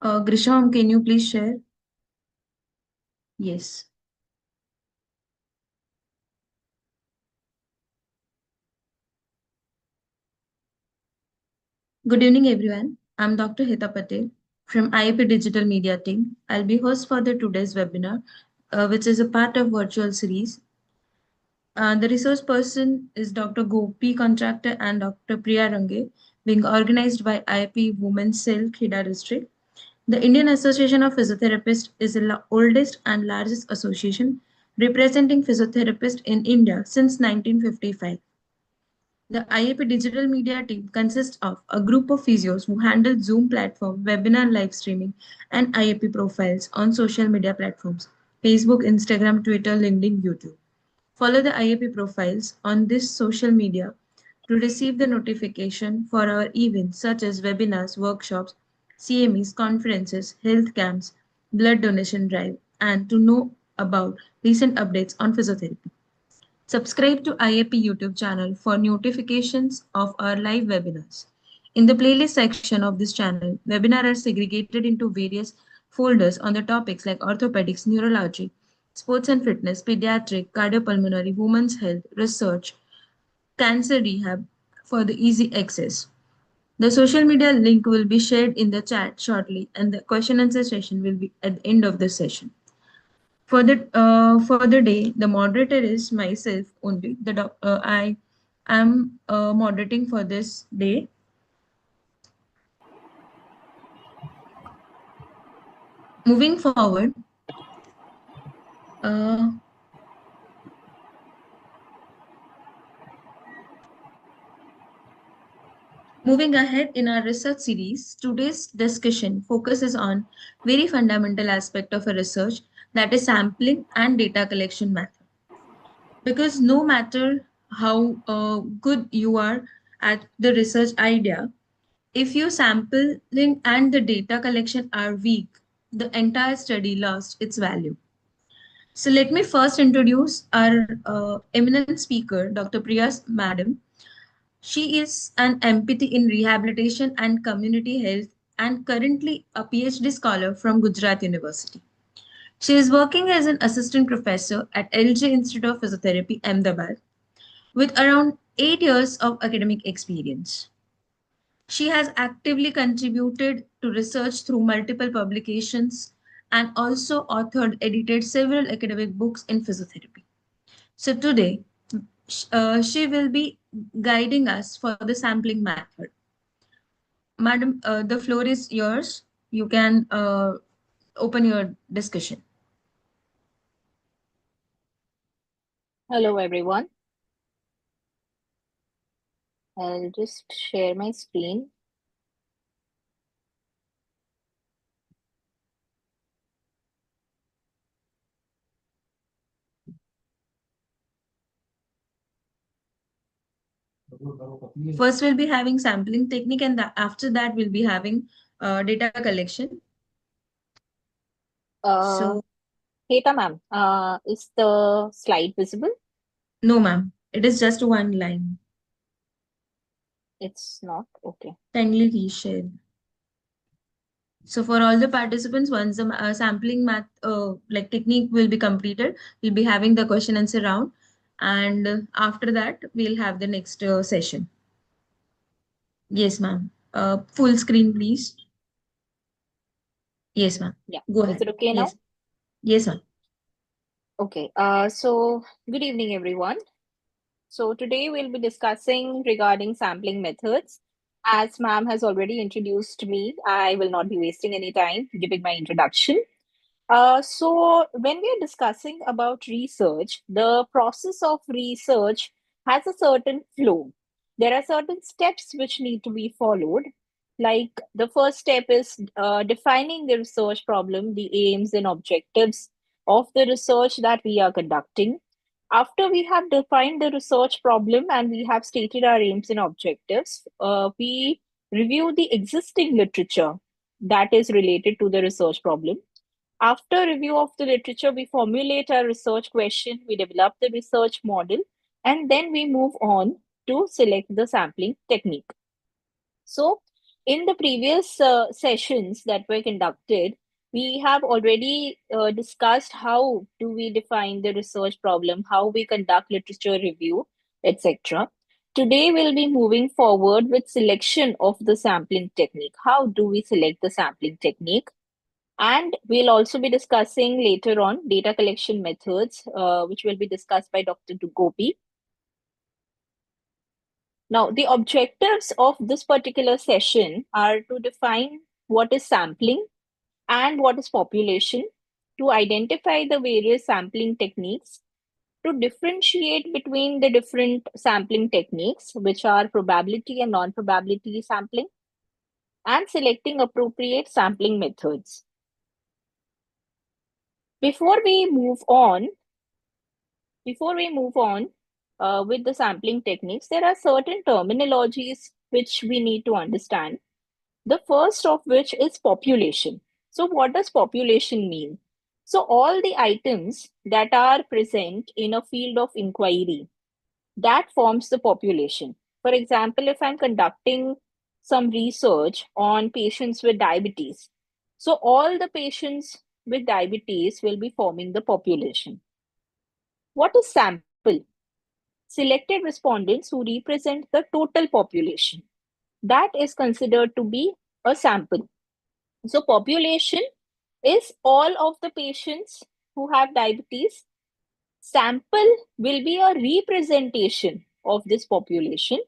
Grisham, can you please share? Yes. Good evening, everyone. I'm Dr. Heta Patel from IAP Digital Media team. I'll be host for the today's webinar, which is a part of virtual series. The resource person is Dr. Gopi, Contractor, and Dr. Priya Rangey, being organized by IAP Women's Cell, Kheda district. The Indian Association of Physiotherapists is the oldest and largest association representing physiotherapists in India since 1955. The IAP digital media team consists of a group of physios who handle Zoom platform, webinar live streaming, and IAP profiles on social media platforms Facebook, Instagram, Twitter, LinkedIn, YouTube. Follow the IAP profiles on this social media to receive the notification for our events such as webinars, workshops, CMEs, conferences, health camps, blood donation drive, and to know about recent updates on physiotherapy. Subscribe to IAP YouTube channel for notifications of our live webinars. In the playlist section of this channel, webinars are segregated into various folders on the topics like orthopedics, neurology, sports and fitness, pediatric, cardiopulmonary, women's health, research, cancer rehab for the easy access. The social media link will be shared in the chat shortly, and the question and answer session will be at the end of the session. For the day, the moderator is myself only. I am moderating for this day. Moving forward, uh, moving ahead in our research series, today's discussion focuses on very fundamental aspect of a research, that is sampling and data collection method. Because no matter how good you are at the research idea, if your sampling and the data collection are weak, the entire study lost its value. So let me first introduce our eminent speaker, Dr. Priya Madam. She is an MPT in rehabilitation and community health and currently a PhD scholar from Gujarat University. She is working as an assistant professor at LJ Institute of Physiotherapy, Ahmedabad, with around 8 years of academic experience. She has actively contributed to research through multiple publications and also authored, edited several academic books in physiotherapy. So today, she will be guiding us for the sampling method. Madam, the floor is yours. You can open your discussion. Hello, everyone. I'll just share my screen. First, we'll be having sampling technique, and after that, we'll be having data collection. Uh, So, Heta ma'am, is the slide visible? no, ma'am. It is just one line. It's not? Okay. Kindly reshare. So for all the participants, once the sampling math like technique will be completed, we'll be having the question answer round, and after that we'll have the next session. Yes, ma'am. Full screen, please. Yes, ma'am. Yeah. Go Is ahead. it okay now? Yes. Yes, ma'am. Okay. So good evening, everyone. So today we'll be discussing regarding sampling methods. As ma'am has already introduced me, I will not be wasting any time giving my introduction. So when we are discussing about research, the process of research has a certain flow. There are certain steps which need to be followed. Like the first step is defining the research problem, the aims and objectives of the research that we are conducting. After we have defined the research problem and we have stated our aims and objectives, we review the existing literature that is related to the research problem. After review of the literature, we formulate our research question, we develop the research model, and then we move on to select the sampling technique. So, In the previous sessions that were conducted, we have already discussed how do we define the research problem, how we conduct literature review, etc. Today, we'll be moving forward with selection of the sampling technique. How do we select the sampling technique? And we'll also be discussing later on data collection methods, which will be discussed by Dr. Gopi. Now, the objectives of this particular session are to define what is sampling and what is population, to identify the various sampling techniques, to differentiate between the different sampling techniques, which are probability and non-probability sampling, and selecting appropriate sampling methods. Before we move on, with the sampling techniques, there are certain terminologies which we need to understand. The first of which is population. So, what does population mean? So, all the items that are present in a field of inquiry that forms the population. For example, if I'm conducting some research on patients with diabetes, so all the patients with diabetes will be forming the population. What is sample? Selected respondents who represent the total population. That is considered to be a sample. So, population is all of the patients who have diabetes. Sample will be a representation of this population.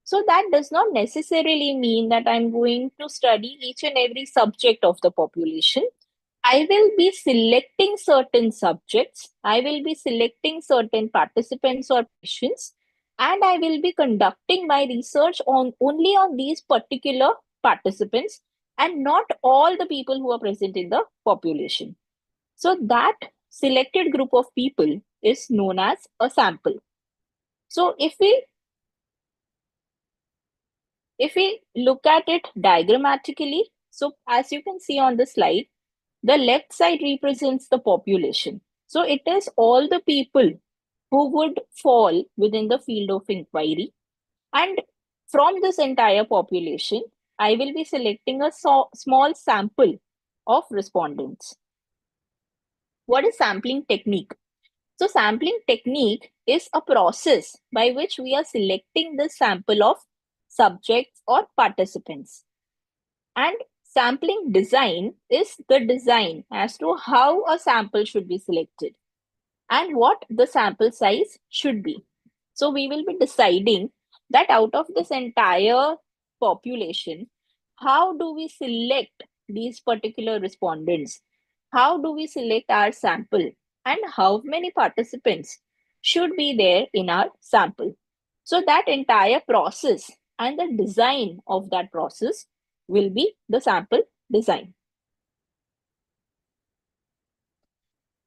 So, that does not necessarily mean that I'm going to study each and every subject of the population. I will be selecting certain subjects, I will be selecting certain participants or patients, and I will be conducting my research on only on these particular participants and not all the people who are present in the population. So that selected group of people is known as a sample. So if we look at it diagrammatically, so as you can see on the slide, the left side represents the population. So it is all the people who would fall within the field of inquiry. And from this entire population, I will be selecting a small sample of respondents. What is sampling technique? So, sampling technique is a process by which we are selecting the sample of subjects or participants. And sampling design is the design as to how a sample should be selected and what the sample size should be. So, we will be deciding that out of this entire population, how do we select these particular respondents? How do we select our sample? And how many participants should be there in our sample? So, that entire process and the design of that process will be the sample design.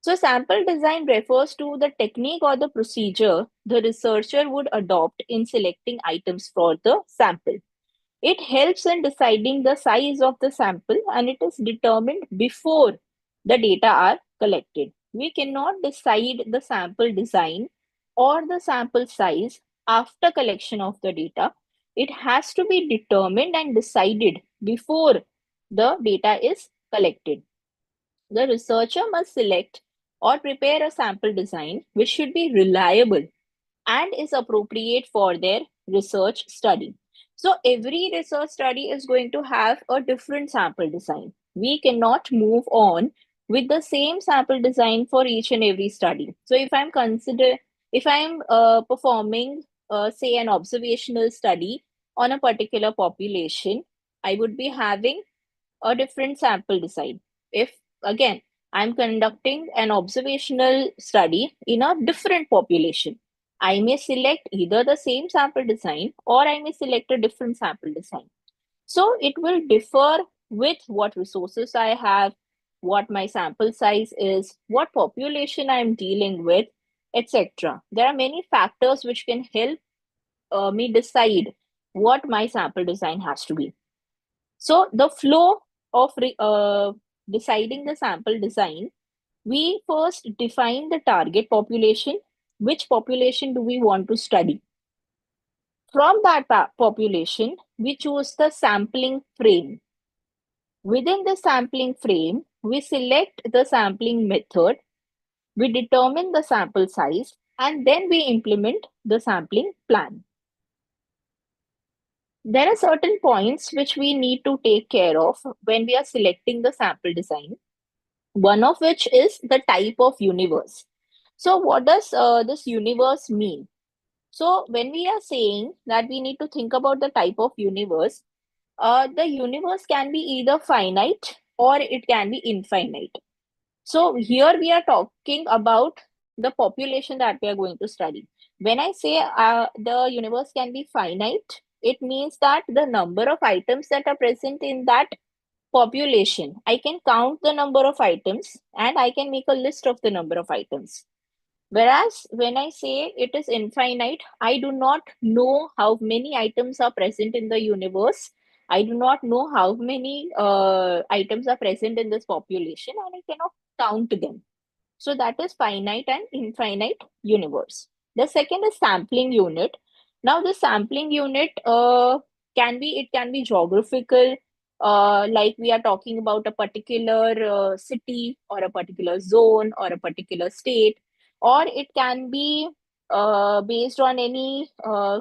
So, sample design refers to the technique or the procedure the researcher would adopt in selecting items for the sample. It helps in deciding the size of the sample and it is determined before the data are collected. We cannot decide the sample design or the sample size after collection of the data. It has to be determined and decided before the data is collected. The researcher must select or prepare a sample design which should be reliable and is appropriate for their research study. So, every research study is going to have a different sample design. We cannot move on with the same sample design for each and every study. So, if I'm performing, say, an observational study on a particular population, I would be having a different sample design. If again I'm conducting an observational study in a different population, I may select either the same sample design or I may select a different sample design. So it will differ with what resources I have, what my sample size is, what population I'm dealing with, etc. There are many factors which can help me decide what my sample design has to be. So the flow of deciding the sample design, we first define the target population. Which population do we want to study? From that population, we choose the sampling frame. Within the sampling frame, we select the sampling method, we determine the sample size, and then we implement the sampling plan. There are certain points which we need to take care of when we are selecting the sample design. One of which is the type of universe. So, what does this universe mean? So, when we are saying that we need to think about the type of universe, the universe can be either finite or it can be infinite. So, here we are talking about the population that we are going to study. When I say the universe can be finite, it means that the number of items that are present in that population, I can count the number of items and I can make a list of the number of items. Whereas when I say it is infinite, I do not know how many items are present in the universe. I do not know how many items are present in this population, and I cannot count them. So that is finite and infinite universe. The second is sampling unit. Now the sampling unit can be geographical, like we are talking about a particular city or a particular zone or a particular state, or it can be based on any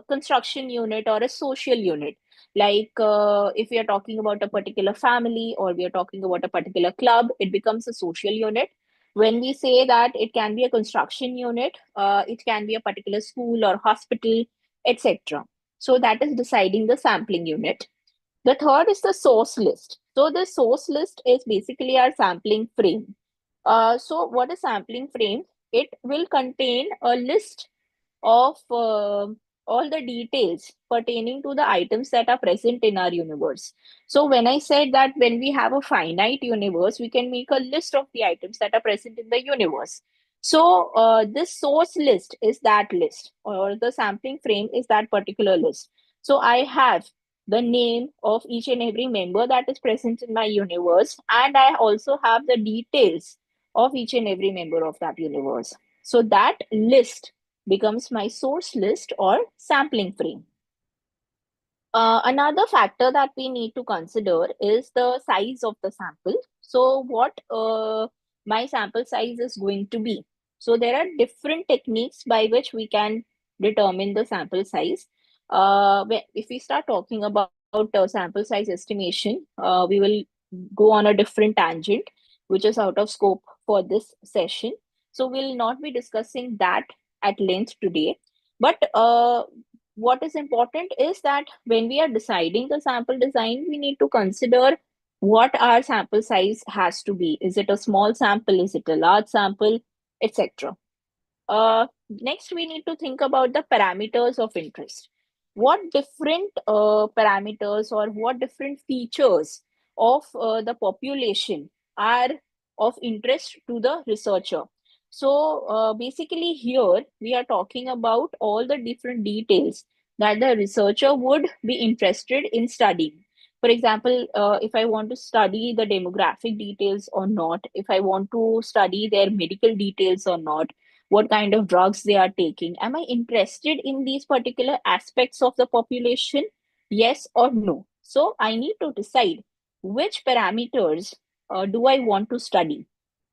construction unit or a social unit. Like if we are talking about a particular family or we are talking about a particular club, it becomes a social unit. When we say that it can be a construction unit, it can be a particular school or hospital, etc. So that is deciding the sampling unit. The third is the source list. So the source list is basically our sampling frame. So what is sampling frame? It will contain a list of all the details pertaining to the items that are present in our universe. So, when I said that when we have a finite universe, we can make a list of the items that are present in the universe. So, this source list is that list, or the sampling frame is that particular list. So, I have the name of each and every member that is present in my universe, and I also have the details of each and every member of that universe. So, that list becomes my source list or sampling frame. Another factor that we need to consider is the size of the sample. So, what my sample size is going to be. So, there are different techniques by which we can determine the sample size. If we start talking about sample size estimation, we will go on a different tangent, which is out of scope for this session. So, we'll not be discussing that at length today. But what is important is that when we are deciding the sample design, we need to consider what our sample size has to be. Is it a small sample? Is it a large sample? Etc. Next, we need to think about the parameters of interest. What different parameters or what different features of the population are of interest to the researcher? So, basically, here we are talking about all the different details that the researcher would be interested in studying. For example, if I want to study the demographic details or not, if I want to study their medical details or not, what kind of drugs they are taking. Am I interested in these particular aspects of the population? Yes or no? So I need to decide which parameters do I want to study.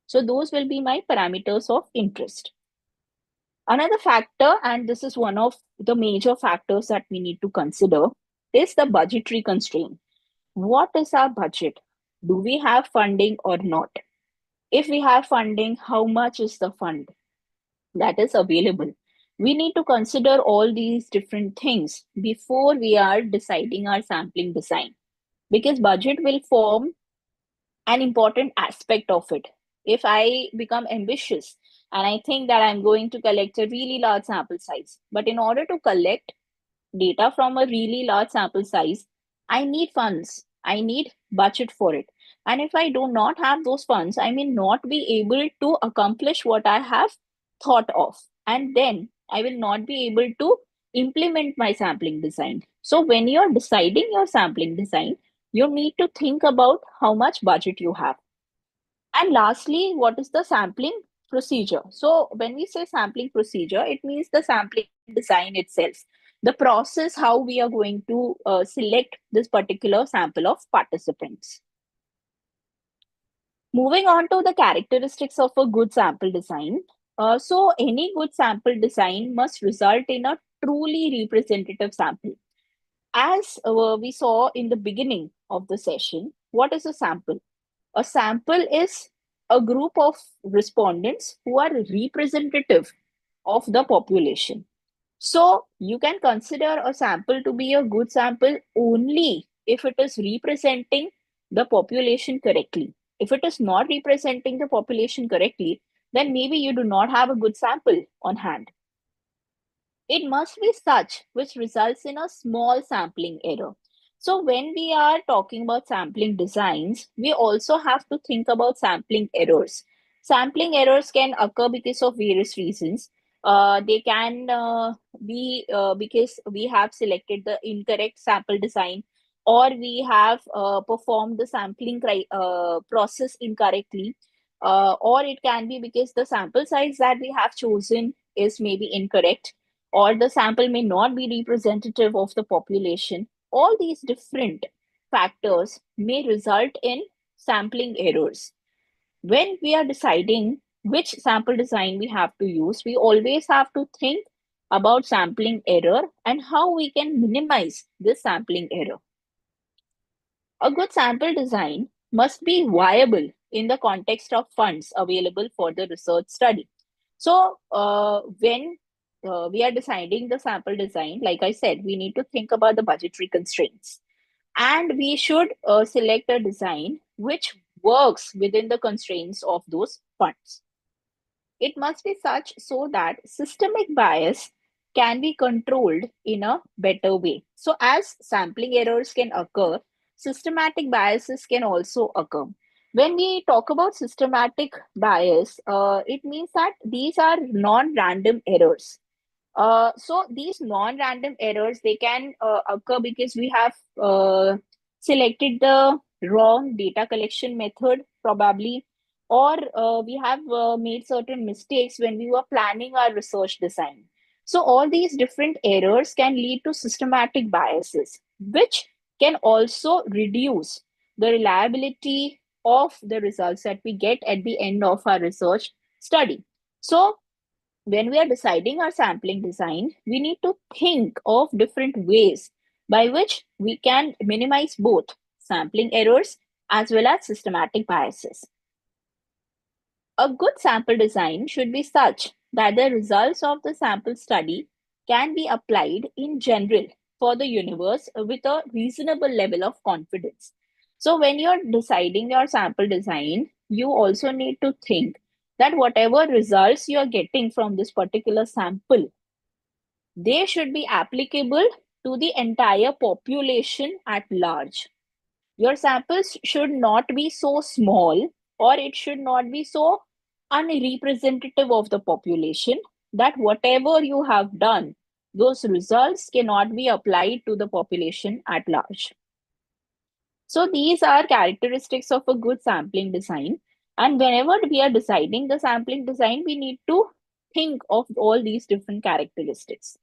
So those will be my parameters of interest. Another factor, and this is one of the major factors that we need to consider, is the budgetary constraint. What is our budget? Do we have funding or not? If we have funding, how much is the fund that is available? We need to consider all these different things before we are deciding our sampling design, because budget will form an important aspect of it. If I become ambitious and I think that I'm going to collect a really large sample size, but in order to collect data from a really large sample size, I need funds, I need budget for it. And if I do not have those funds, I may not be able to accomplish what I have thought of. And then I will not be able to implement my sampling design. So when you're deciding your sampling design, you need to think about how much budget you have. And lastly, what is the sampling procedure? So when we say sampling procedure, it means the sampling design itself. the process how we are going to select this particular sample of participants. Moving on to the characteristics of a good sample design. So any good sample design must result in a truly representative sample. As we saw in the beginning of the session, what is a sample? A sample is a group of respondents who are representative of the population. So you can consider a sample to be a good sample only if it is representing the population correctly. If it is not representing the population correctly, then maybe you do not have a good sample on hand. It must be such which results in a small sampling error. So when we are talking about sampling designs, we also have to think about sampling errors. Sampling errors can occur because of various reasons. They can be because we have selected the incorrect sample design, or we have performed the sampling process incorrectly, or it can be because the sample size that we have chosen is maybe incorrect, or the sample may not be representative of the population. All these different factors may result in sampling errors. When we are deciding which sample design we have to use, we always have to think about sampling error and how we can minimize this sampling error. A good sample design must be viable in the context of funds available for the research study. So, when we are deciding the sample design, like I said, we need to think about the budgetary constraints. And we should select a design which works within the constraints of those funds. It must be such so that systemic bias can be controlled in a better way. So, as sampling errors can occur, systematic biases can also occur. When we talk about systematic bias, it means that these are non-random errors. So these non-random errors, they can occur because we have selected the wrong data collection method probably, or we have made certain mistakes when we were planning our research design. So all these different errors can lead to systematic biases, which can also reduce the reliability of the results that we get at the end of our research study. So when we are deciding our sampling design, we need to think of different ways by which we can minimize both sampling errors as well as systematic biases. A good sample design should be such that the results of the sample study can be applied in general for the universe with a reasonable level of confidence. So, when you're deciding your sample design, you also need to think that whatever results you are getting from this particular sample, they should be applicable to the entire population at large. Your samples should not be so small, or it should not be so unrepresentative of the population that whatever you have done, those results cannot be applied to the population at large. So these are characteristics of a good sampling design. And whenever we are deciding the sampling design, we need to think of all these different characteristics.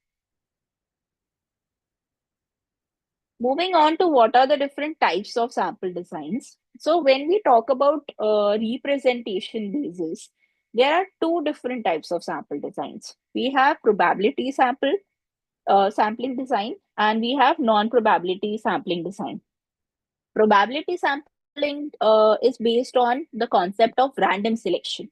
Moving on to what are the different types of sample designs. So when we talk about representation basis, there are two different types of sample designs. We have probability sampling design, and we have non-probability sampling design. Probability sampling is based on the concept of random selection.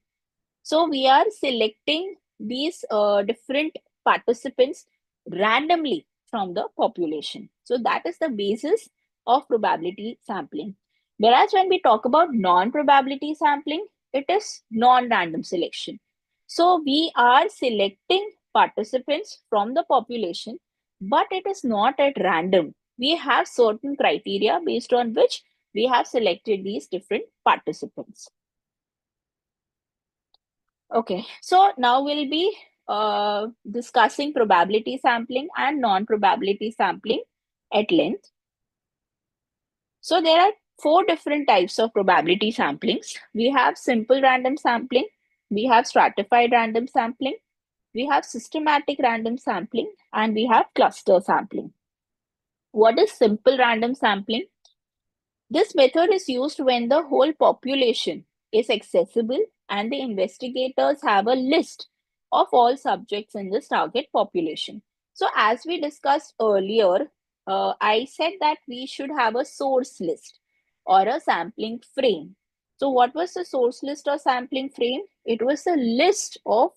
So we are selecting these different participants randomly from the population. So that is the basis of probability sampling. Whereas when we talk about non-probability sampling, it is non-random selection. So we are selecting participants from the population, but it is not at random. We have certain criteria based on which we have selected these different participants. Okay, so now we'll be discussing probability sampling and non-probability sampling at length. So there are four different types of probability samplings. We have simple random sampling, we have stratified random sampling, we have systematic random sampling, and we have cluster sampling. What is simple random sampling? This method is used when the whole population is accessible and the investigators have a list of all subjects in this target population. So, as we discussed earlier, I said that we should have a source list or a sampling frame. So, what was the source list or sampling frame? It was a list of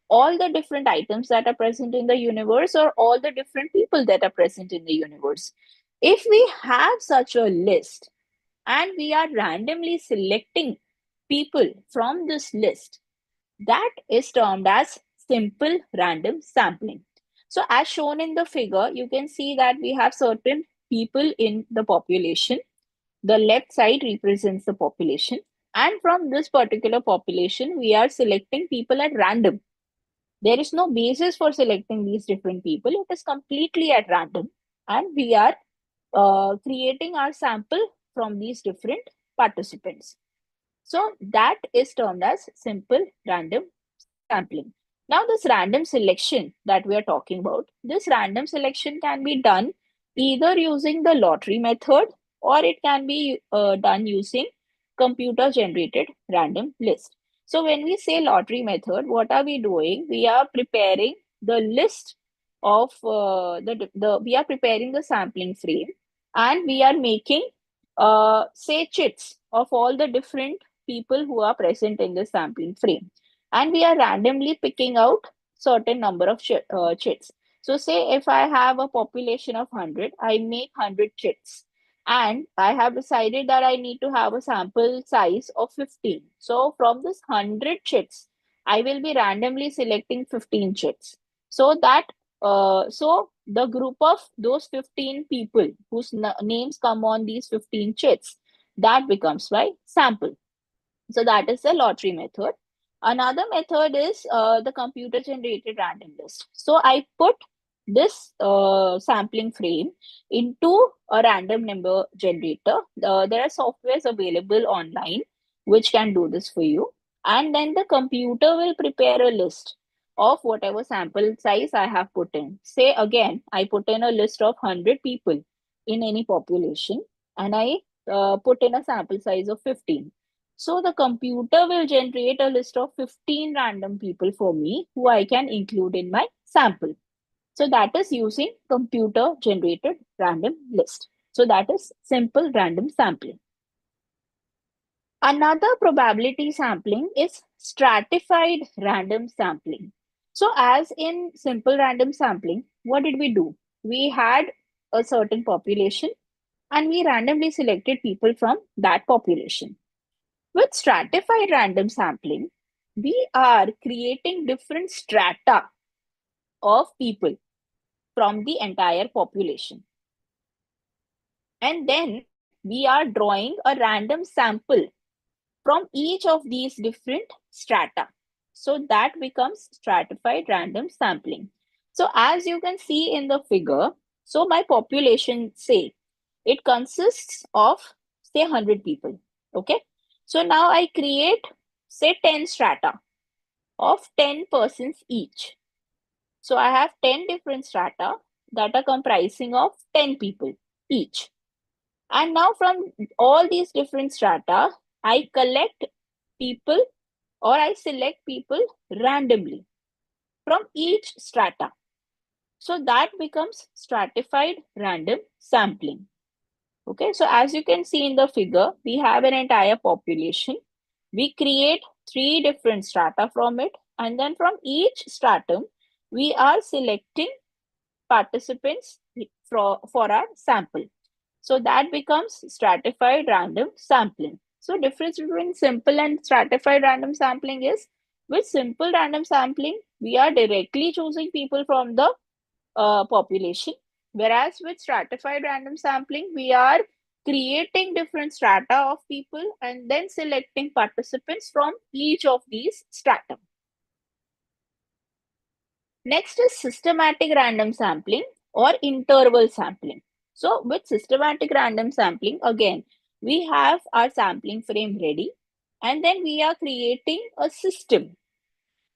all the different items that are present in the universe or all the different people that are present in the universe. If we have such a list, and we are randomly selecting people from this list, that is termed as simple random sampling. So as shown in the figure, you can see that we have certain people in the population. The left side represents the population, and from this particular population we are selecting people at random. There is no basis for selecting these different people. It is completely at random, and we are creating our sample from these different participants. So that is termed as simple random sampling. Now, this random selection that we are talking about, this random selection can be done either using the lottery method, or it can be done using computer generated random list. So when we say lottery method, what are we doing? We are preparing the list of we are preparing the sampling frame, and we are making say chits of all the different people who are present in the sampling frame, and we are randomly picking out certain number of chits. So say if I have a population of 100, I make 100 chits, and I have decided that I need to have a sample size of 15. So from this 100 chits, I will be randomly selecting 15 chits. So that so the group of those 15 people whose names come on these 15 chits, that becomes my sample. So that is the lottery method. Another method is the computer generated random list. So I put this sampling frame into a random number generator. There are softwares available online which can do this for you. And then the computer will prepare a list of whatever sample size I have put in. Say again, I put in a list of 100 people in any population, and I put in a sample size of 15. So the computer will generate a list of 15 random people for me who I can include in my sample. So that is using computer generated random list. So that is simple random sampling. Another probability sampling is stratified random sampling. So as in simple random sampling, what did we do? We had a certain population, and we randomly selected people from that population. With stratified random sampling, we are creating different strata of people from the entire population. And then we are drawing a random sample from each of these different strata. So that becomes stratified random sampling. So as you can see in the figure, so my population, say, it consists of, say, 100 people. Okay. So now I create, say, 10 strata of 10 persons each. So I have 10 different strata that are comprising of 10 people each. And now from all these different strata, I collect people, or I select people randomly from each strata. So that becomes stratified random sampling. Okay, so as you can see in the figure, we have an entire population. We create three different strata from it, and then from each stratum, we are selecting participants for our sample. So that becomes stratified random sampling. So difference between simple and stratified random sampling is, with simple random sampling, we are directly choosing people from the population, whereas with stratified random sampling, we are creating different strata of people and then selecting participants from each of these strata. Next is systematic random sampling or interval sampling. So with systematic random sampling, again, we have our sampling frame ready, and then we are creating a system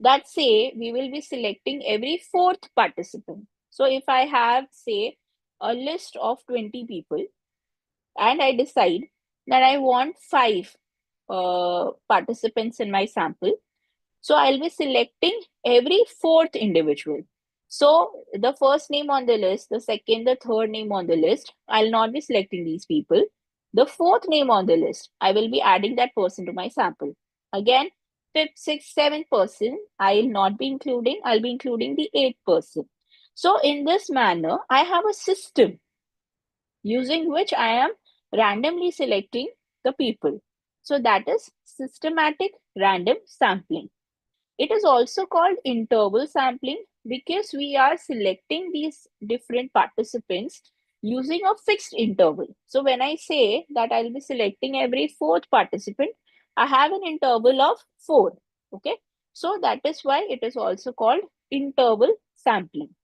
that say we will be selecting every fourth participant. So if I have, say, a list of 20 people and I decide that I want five participants in my sample, so I'll be selecting every fourth individual. So the first name on the list, the second, the third name on the list, I'll not be selecting these people. The fourth name on the list, I will be adding that person to my sample. Again, fifth, sixth, seventh person, I'll not be including, I'll be including the eighth person. So in this manner, I have a system using which I am randomly selecting the people. So that is systematic random sampling. It is also called interval sampling because we are selecting these different participants using a fixed interval. So when I say that I'll be selecting every fourth participant, I have an interval of 4. Okay. So that is why it is also called interval sampling.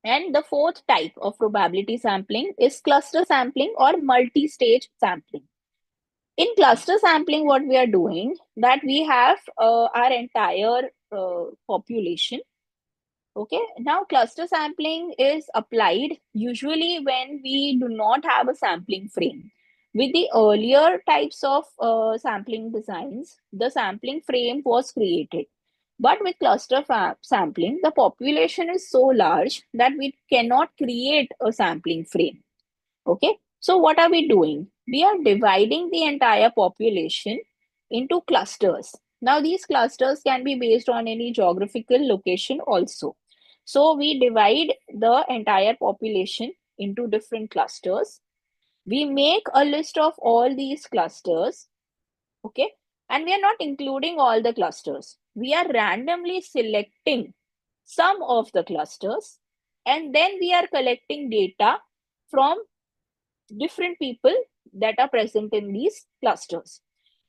And the fourth type of probability sampling is cluster sampling or multi-stage sampling. In cluster sampling, what we are doing, that we have our entire population. Okay, now cluster sampling is applied usually when we do not have a sampling frame. With the earlier types of sampling designs, the sampling frame was created. But with cluster sampling, the population is so large that we cannot create a sampling frame. Okay, so what are we doing? We are dividing the entire population into clusters. Now, these clusters can be based on any geographical location also. So, we divide the entire population into different clusters. We make a list of all these clusters, okay, and we are not including all the clusters. We are randomly selecting some of the clusters, and then we are collecting data from different people that are present in these clusters.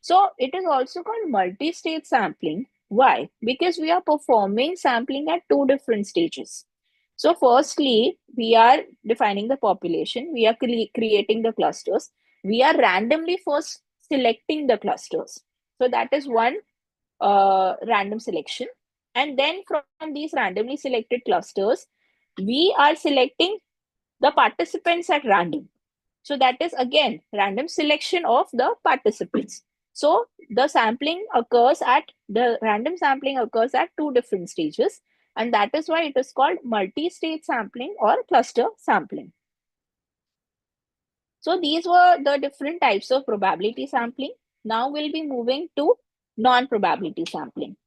So it is also called multi-stage sampling. Why? Because we are performing sampling at two different stages. So firstly, we are defining the population, we are creating the clusters, we are randomly first selecting the clusters. So that is one random selection. And then from these randomly selected clusters, we are selecting the participants at random. So that is again random selection of the participants. So the random sampling occurs at two different stages, and that is why it is called multi-stage sampling or cluster sampling. So these were the different types of probability sampling. Now we'll be moving to non-probability sampling.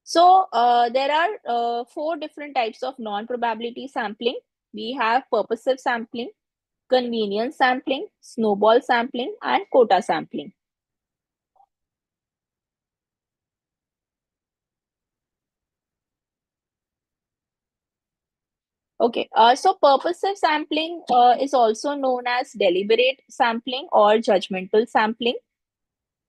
So there are four different types of non-probability sampling. We have purposive sampling, convenience sampling, snowball sampling, and quota sampling. Okay, so purposive sampling is also known as deliberate sampling or judgmental sampling.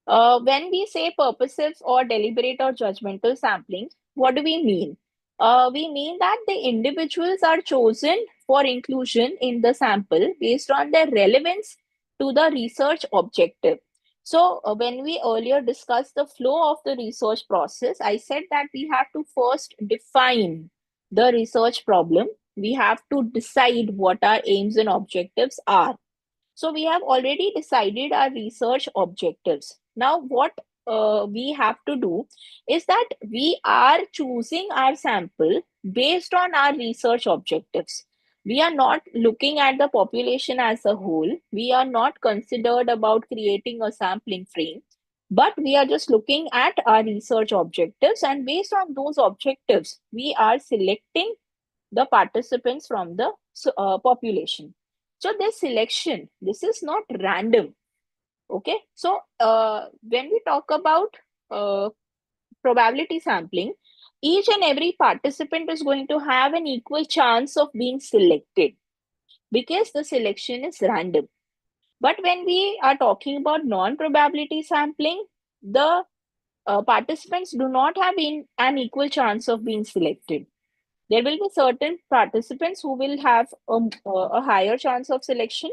When we say purposive or deliberate or judgmental sampling, what do we mean? We mean that the individuals are chosen for inclusion in the sample based on their relevance to the research objective. So, when we earlier discussed the flow of the research process, I said that we have to first define the research problem. We have to decide what our aims and objectives are. So we have already decided our research objectives. Now, what we have to do is that we are choosing our sample based on our research objectives. We are not looking at the population as a whole. We are not considered about creating a sampling frame, but we are just looking at our research objectives. And based on those objectives, we are selecting the participants from the population. So this selection, this is not random. Okay. So when we talk about probability sampling, each and every participant is going to have an equal chance of being selected because the selection is random. But when we are talking about non-probability sampling, the participants do not have an equal chance of being selected. There will be certain participants who will have a higher chance of selection.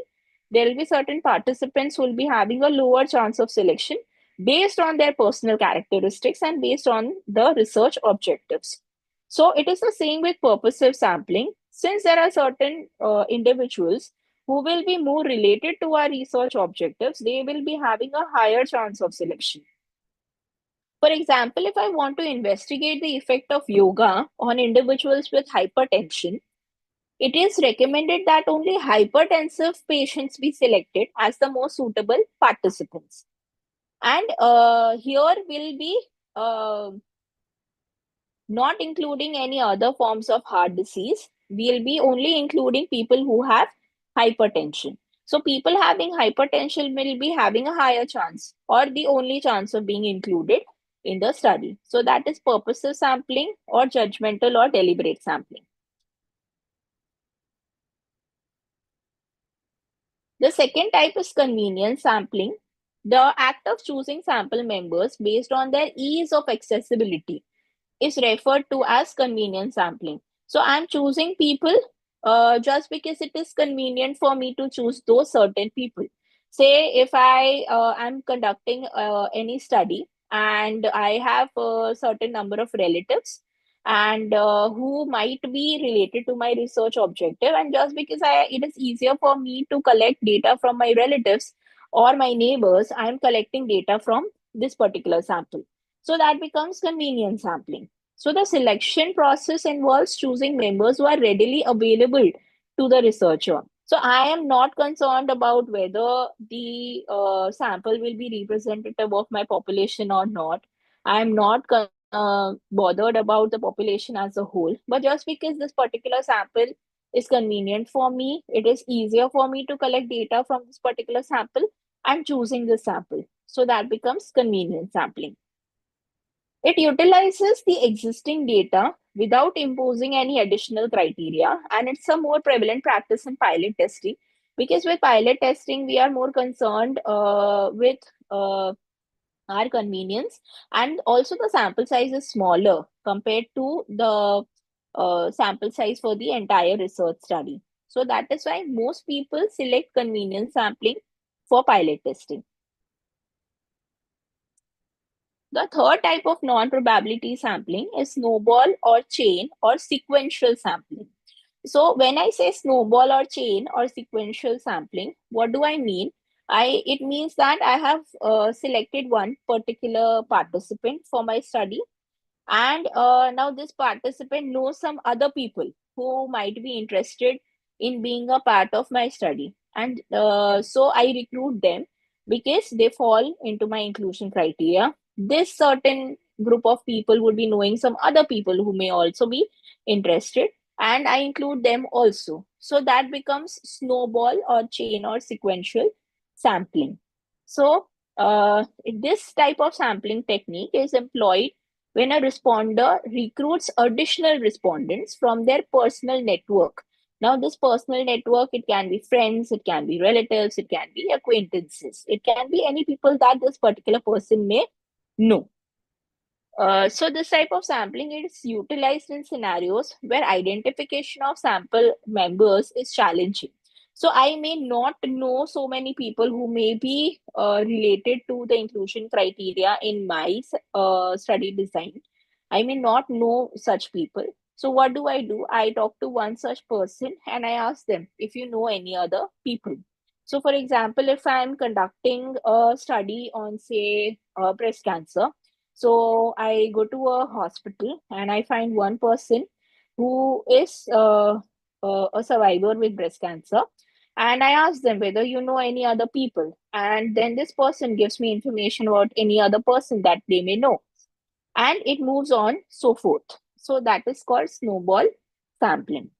There will be certain participants who will be having a lower chance of selection. based on their personal characteristics and based on the research objectives. So it is the same with purposive sampling. Since there are certain individuals who will be more related to our research objectives, they will be having a higher chance of selection. For example, if I want to investigate the effect of yoga on individuals with hypertension, it is recommended that only hypertensive patients be selected as the most suitable participants. And here will be not including any other forms of heart disease. We'll be only including people who have hypertension. So people having hypertension will be having a higher chance or the only chance of being included in the study. So that is purposive sampling or judgmental or deliberate sampling. The second type is convenience sampling, the act of choosing sample members based on their ease of accessibility is referred to as convenience sampling. So I'm choosing people just because it is convenient for me to choose those certain people. Say if I am conducting any study and I have a certain number of relatives and who might be related to my research objective, and just because it is easier for me to collect data from my relatives or my neighbors, I'm collecting data from this particular sample. So that becomes convenience sampling. So the selection process involves choosing members who are readily available to the researcher. So I am not concerned about whether the sample will be representative of my population or not. I am not bothered about the population as a whole. But just because this particular sample is convenient for me, it is easier for me to collect data from this particular sample. I'm choosing this sample. So that becomes convenience sampling. It utilizes the existing data without imposing any additional criteria, and it's a more prevalent practice in pilot testing because with pilot testing, we are more concerned with our convenience, and also the sample size is smaller compared to the sample size for the entire research study. So that is why most people select convenience sampling for pilot testing. The third type of non-probability sampling is snowball or chain or sequential sampling. So when I say snowball or chain or sequential sampling, what do I mean? It means that I have selected one particular participant for my study, and now this participant knows some other people who might be interested in being a part of my study. And so I recruit them because they fall into my inclusion criteria. This certain group of people would be knowing some other people who may also be interested, and I include them also. So that becomes snowball or chain or sequential sampling. So this type of sampling technique is employed when a responder recruits additional respondents from their personal network. Now, this personal network, it can be friends, it can be relatives, it can be acquaintances, it can be any people that this particular person may know. So this type of sampling is utilized in scenarios where identification of sample members is challenging. So I may not know so many people who may be related to the inclusion criteria in my study design. I may not know such people. So what do? I talk to one such person and I ask them if you know any other people. So for example, if I'm conducting a study on say breast cancer, so I go to a hospital and I find one person who is a survivor with breast cancer. And I ask them whether you know any other people. And then this person gives me information about any other person that they may know. And it moves on, so forth. So that is called snowball sampling.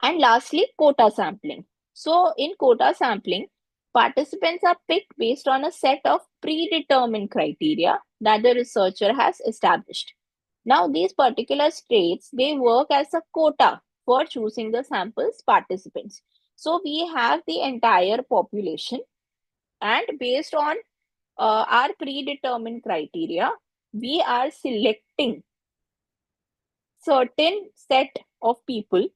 And lastly, quota sampling. So in quota sampling, participants are picked based on a set of predetermined criteria that the researcher has established. Now, these particular states, they work as a quota for choosing the samples participants. So we have the entire population, and based on our predetermined criteria, we are selecting certain set of people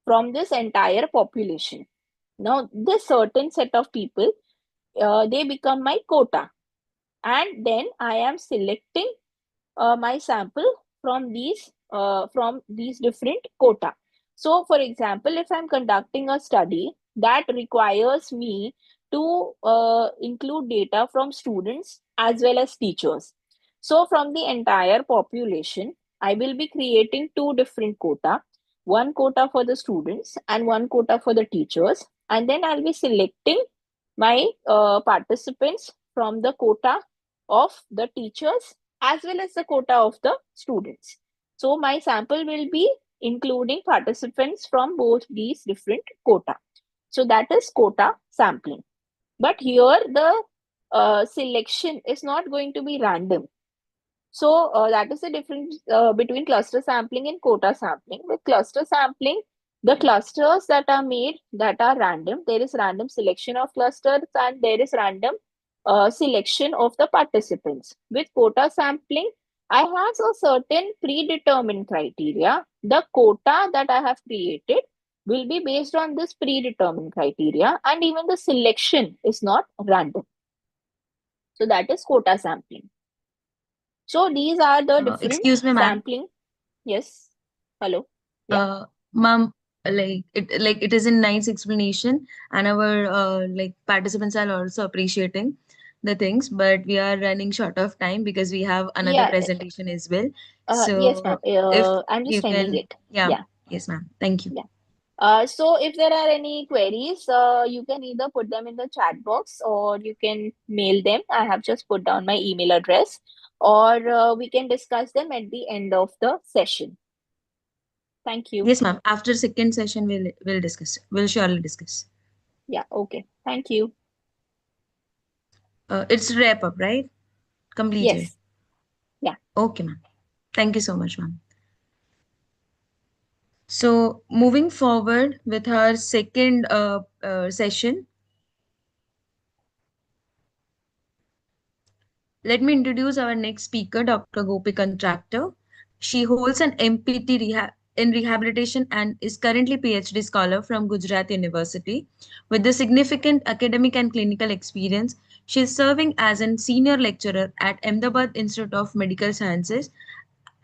from this entire population. Now, this certain set of people, they become my quota. And then I am selecting my sample from these different quota. So, for example, if I'm conducting a study that requires me to include data from students as well as teachers. So, from the entire population, I will be creating two different quota, one quota for the students and one quota for the teachers. And then I'll be selecting my participants from the quota of the teachers as well as the quota of the students. So my sample will be including participants from both these different quota. So that is quota sampling. But here the selection is not going to be random. So that is the difference between cluster sampling and quota sampling. With cluster sampling, the clusters that are made that are random, there is random selection of clusters and there is random selection of the participants. With quota sampling, I have a certain predetermined criteria. The quota that I have created will be based on this predetermined criteria, and even the selection is not random. So that is quota sampling. So these are the different Excuse me, ma'am. sampling. Yes. Hello. Yeah. Ma'am, it is a nice explanation, and our participants are also appreciating the things, but we are running short of time because we have another Yeah. presentation as well. Yes, ma'am. So if I'm just you ending can, it. yeah, Yeah. yes, ma'am. Thank you. Yeah. So if there are any queries, you can either put them in the chat box or you can mail them. I have just put down my email address, or we can discuss them at the end of the session. Thank you. Yes, ma'am. After second session, we'll discuss. We'll surely discuss. Yeah. Okay. Thank you. It's wrap up, right? Completed. Yes. Yeah. Okay, ma'am. Thank you so much, ma'am. So moving forward with our second session, let me introduce our next speaker, Dr. Gopi Contractor. She holds an MPT in rehabilitation and is currently PhD scholar from Gujarat University. With the significant academic and clinical experience, she is serving as a senior lecturer at Ahmedabad Institute of Medical Sciences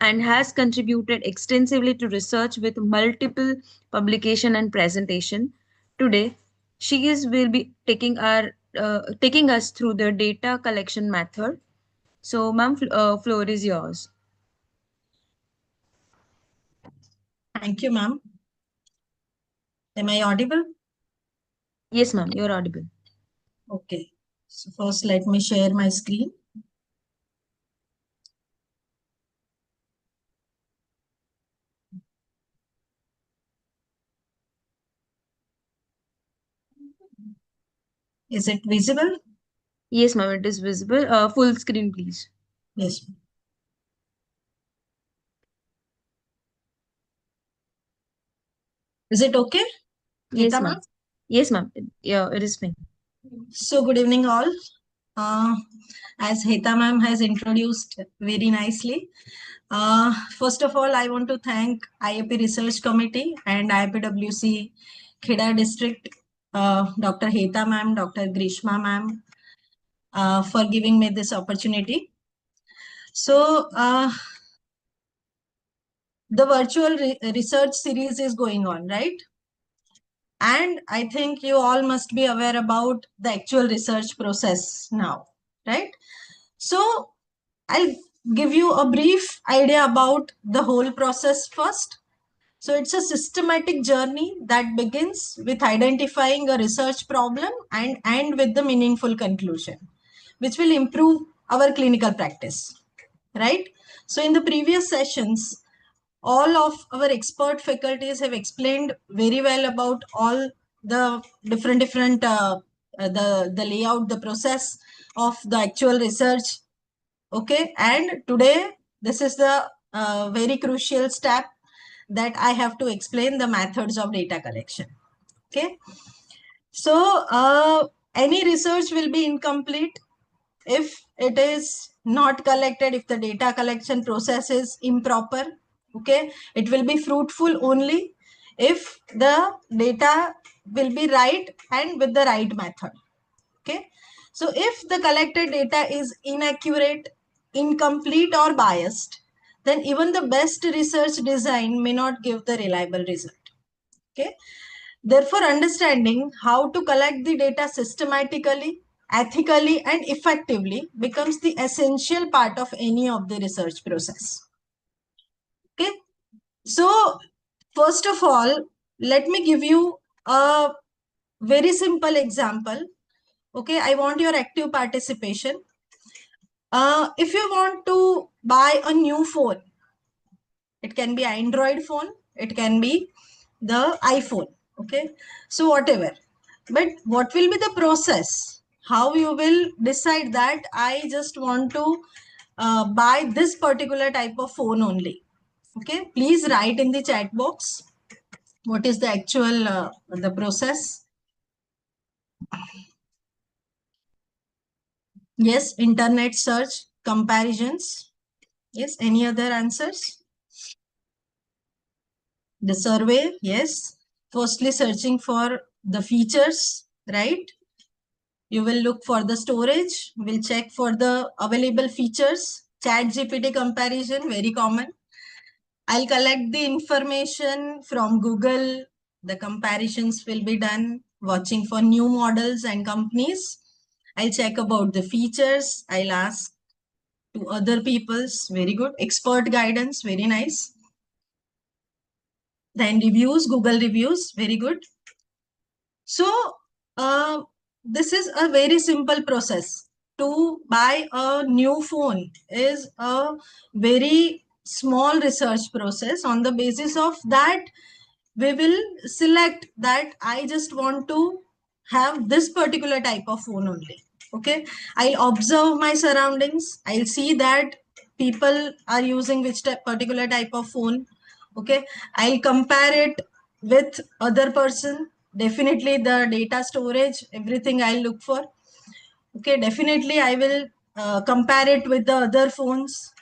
and has contributed extensively to research with multiple publication and presentation. Today, she is will be taking us through the data collection method. So, ma'am, floor is yours. Thank you, ma'am. Am I audible? Yes, ma'am, you're audible. Okay. So first, let me share my screen. Is it visible? Yes, ma'am, it is visible. Full screen, please. Yes. Is it okay? Yes, Heta, ma'am. ma'am? Yes, ma'am. Yeah, it is fine. So good evening, all. As Heta ma'am has introduced very nicely. First of all, I want to thank IAP Research Committee and IAPWC Kheda District, Dr. Heta ma'am, Dr. Grishma ma'am, for giving me this opportunity. So the virtual research series is going on, right? And I think you all must be aware about the actual research process now, right? So I'll give you a brief idea about the whole process first. So it's a systematic journey that begins with identifying a research problem and end with the meaningful conclusion, which will improve our clinical practice, right? So in the previous sessions, all of our expert faculties have explained very well about all the different the layout, the process of the actual research. Okay, and today this is the very crucial step that I have to explain the methods of data collection. Okay, so any research will be incomplete if it is not collected, if the data collection process is improper. Okay, it will be fruitful only if the data will be right and with the right method. Okay, So if the collected data is inaccurate, incomplete or biased, then even the best research design may not give the reliable result. Okay. Therefore, understanding how to collect the data systematically, ethically and effectively becomes the essential part of any of the research process. Okay. So first of all, let me give you a very simple example. Okay, I want your active participation. If you want to buy a new phone, it can be Android phone, it can be the iPhone. Okay, so whatever. But what will be the process? How you will decide that I just want to buy this particular type of phone only? Okay, please write in the chat box what is the actual the process. Yes, internet search, comparisons. Yes, any other answers? The survey, yes. Firstly, searching for the features, right? You will look for the storage, will check for the available features. Chat GPT comparison, very common. I'll collect the information from Google. The comparisons will be done, watching for new models and companies. I'll check about the features. I'll ask to other people's, very good. Expert guidance, very nice. Then reviews, Google reviews, very good. So this is a very simple process. To buy a new phone is a very small research process. On the basis of that, we will select that I just want to have this particular type of phone only. Okay, I'll observe my surroundings. I'll see that people are using which particular type of phone. Okay, I'll compare it with other person. Definitely the data storage, everything I'll look for. Okay, definitely I will compare it with the other phones.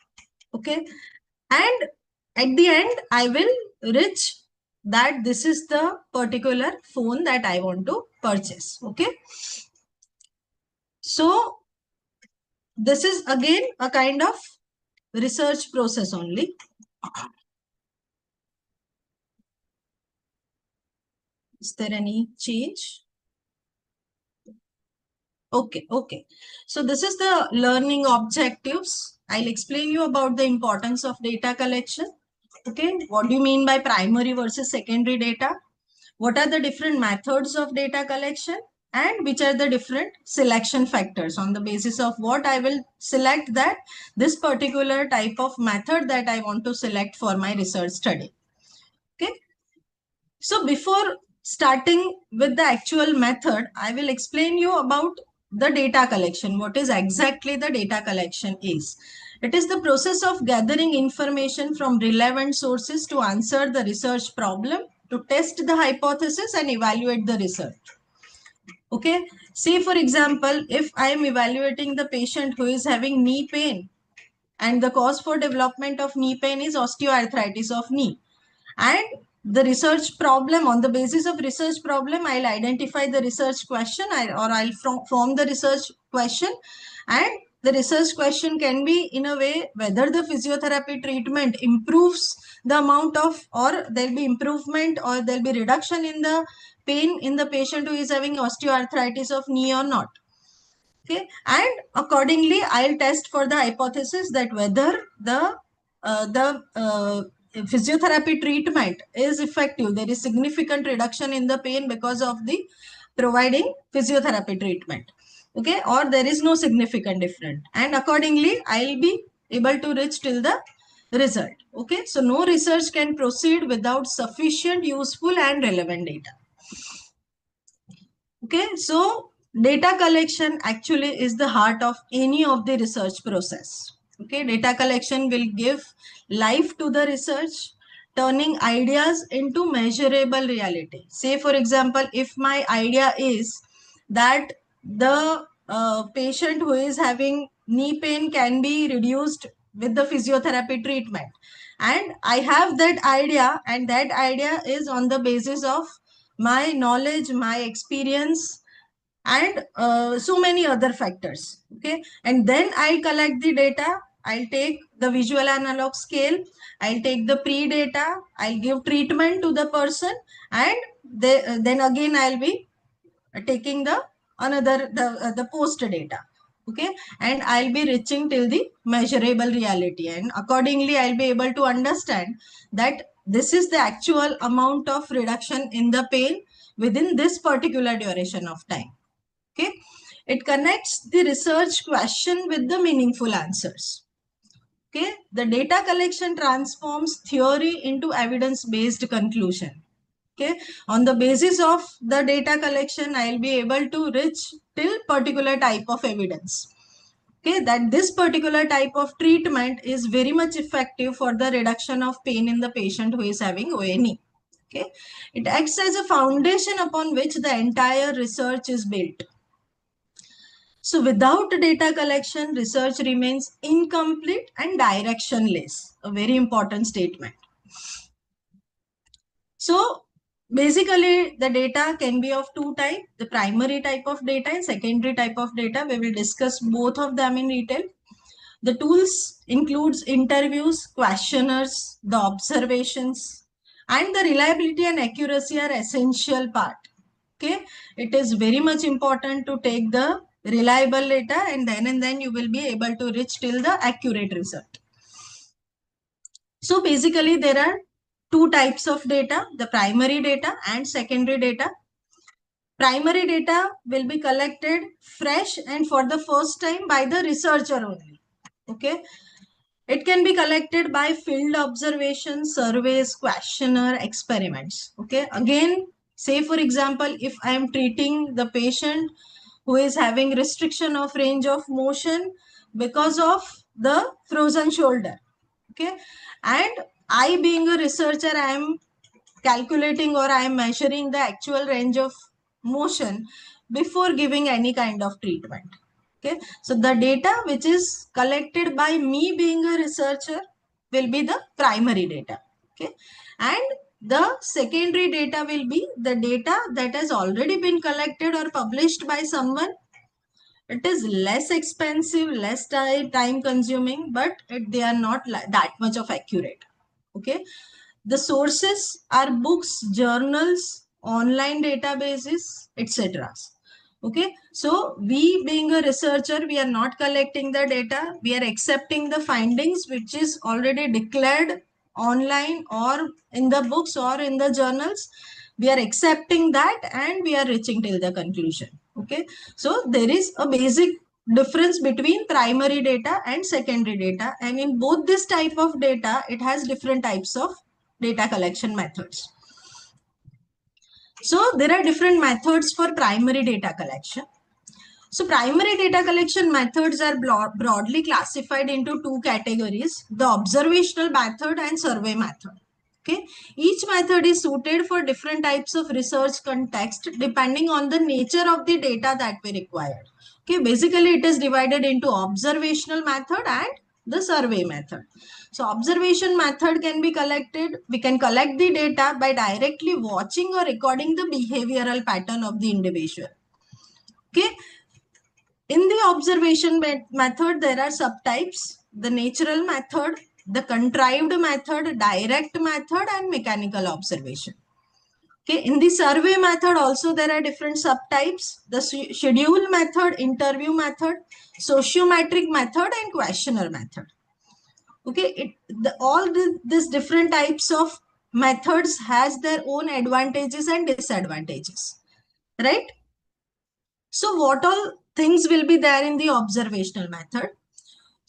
Okay, and at the end I will reach that this is the particular phone that I want to purchase. Okay, so this is again a kind of research process only. Is there any change? Okay, okay. So this is the learning objectives. I'll explain you about the importance of data collection. Okay, what do you mean by primary versus secondary data? What are the different methods of data collection? And which are the different selection factors on the basis of what I will select that this particular type of method that I want to select for my research study. Okay. So before starting with the actual method, I will explain you about the data collection. What is exactly the data collection is. It is the process of gathering information from relevant sources to answer the research problem, to test the hypothesis and evaluate the research. Okay, say for example, if I am evaluating the patient who is having knee pain and the cause for development of knee pain is osteoarthritis of knee, and the research problem, on the basis of research problem, I'll identify the research question or I'll form the research question, and the research question can be in a way whether the physiotherapy treatment improves the amount of, or there'll be improvement or there'll be reduction in the pain in the patient who is having osteoarthritis of knee or not. Okay, and accordingly I'll test for the hypothesis that whether the physiotherapy treatment is effective, there is significant reduction in the pain because of the providing physiotherapy treatment. Okay, or there is no significant difference, and accordingly I'll be able to reach till the result. Okay, so no research can proceed without sufficient useful and relevant data. Okay, so data collection actually is the heart of any of the research process. Okay, data collection will give life to the research, turning ideas into measurable reality. Say, for example, if my idea is that the patient who is having knee pain can be reduced with the physiotherapy treatment, and I have that idea, and that idea is on the basis of my knowledge, my experience, and so many other factors. Okay, and then I'll collect the data. I'll take the visual analog scale, I'll take the pre-data, I'll give treatment to the person, and then again I'll be taking the another the post data. Okay, and I'll be reaching till the measurable reality, and accordingly I'll be able to understand that this is the actual amount of reduction in the pain within this particular duration of time. Okay, it connects the research question with the meaningful answers. Okay, the data collection transforms theory into evidence-based conclusion. Okay, on the basis of the data collection, I'll be able to reach till particular type of evidence. Okay, that this particular type of treatment is very much effective for the reduction of pain in the patient who is having ONE. Okay, it acts as a foundation upon which the entire research is built. So without data collection, research remains incomplete and directionless. A very important statement. So basically the data can be of two types, the primary type of data and secondary type of data. We will discuss both of them in detail. The tools includes interviews, questionnaires, the observations, and the reliability and accuracy are essential part. Okay, it is very much important to take the reliable data, and then you will be able to reach till the accurate result. So basically there are two types of data, the primary data and secondary data. Primary data will be collected fresh and for the first time by the researcher only. Okay, it can be collected by field observations, surveys, questionnaire, experiments. Okay, again, say for example, if I am treating the patient who is having restriction of range of motion because of the frozen shoulder. Okay, and I being a researcher, I am calculating or I am measuring the actual range of motion before giving any kind of treatment. Okay, so the data which is collected by me being a researcher will be the primary data. Okay, and the secondary data will be the data that has already been collected or published by someone. It is less expensive, less time consuming, but they are not that much of accurate. Okay, the sources are books, journals, online databases, etc. Okay, so we being a researcher, we are not collecting the data, we are accepting the findings which is already declared online or in the books or in the journals. We are accepting that and we are reaching till the conclusion. Okay, so there is a basic difference between primary data and secondary data, and in both this type of data it has different types of data collection methods. So there are different methods for primary data collection. So primary data collection methods are broadly classified into two categories, the observational method and survey method. Okay, each method is suited for different types of research context depending on the nature of the data that we require. Okay, basically it is divided into observational method and the survey method. So observation method can be collected, we can collect the data by directly watching or recording the behavioral pattern of the individual. Okay, in the observation method, there are subtypes, the natural method, the contrived method, direct method, and mechanical observation. Okay, in the survey method also there are different subtypes, the schedule method, interview method, sociometric method, and questionnaire method. Okay, all these different types of methods has their own advantages and disadvantages, right? So what all things will be there in the observational method?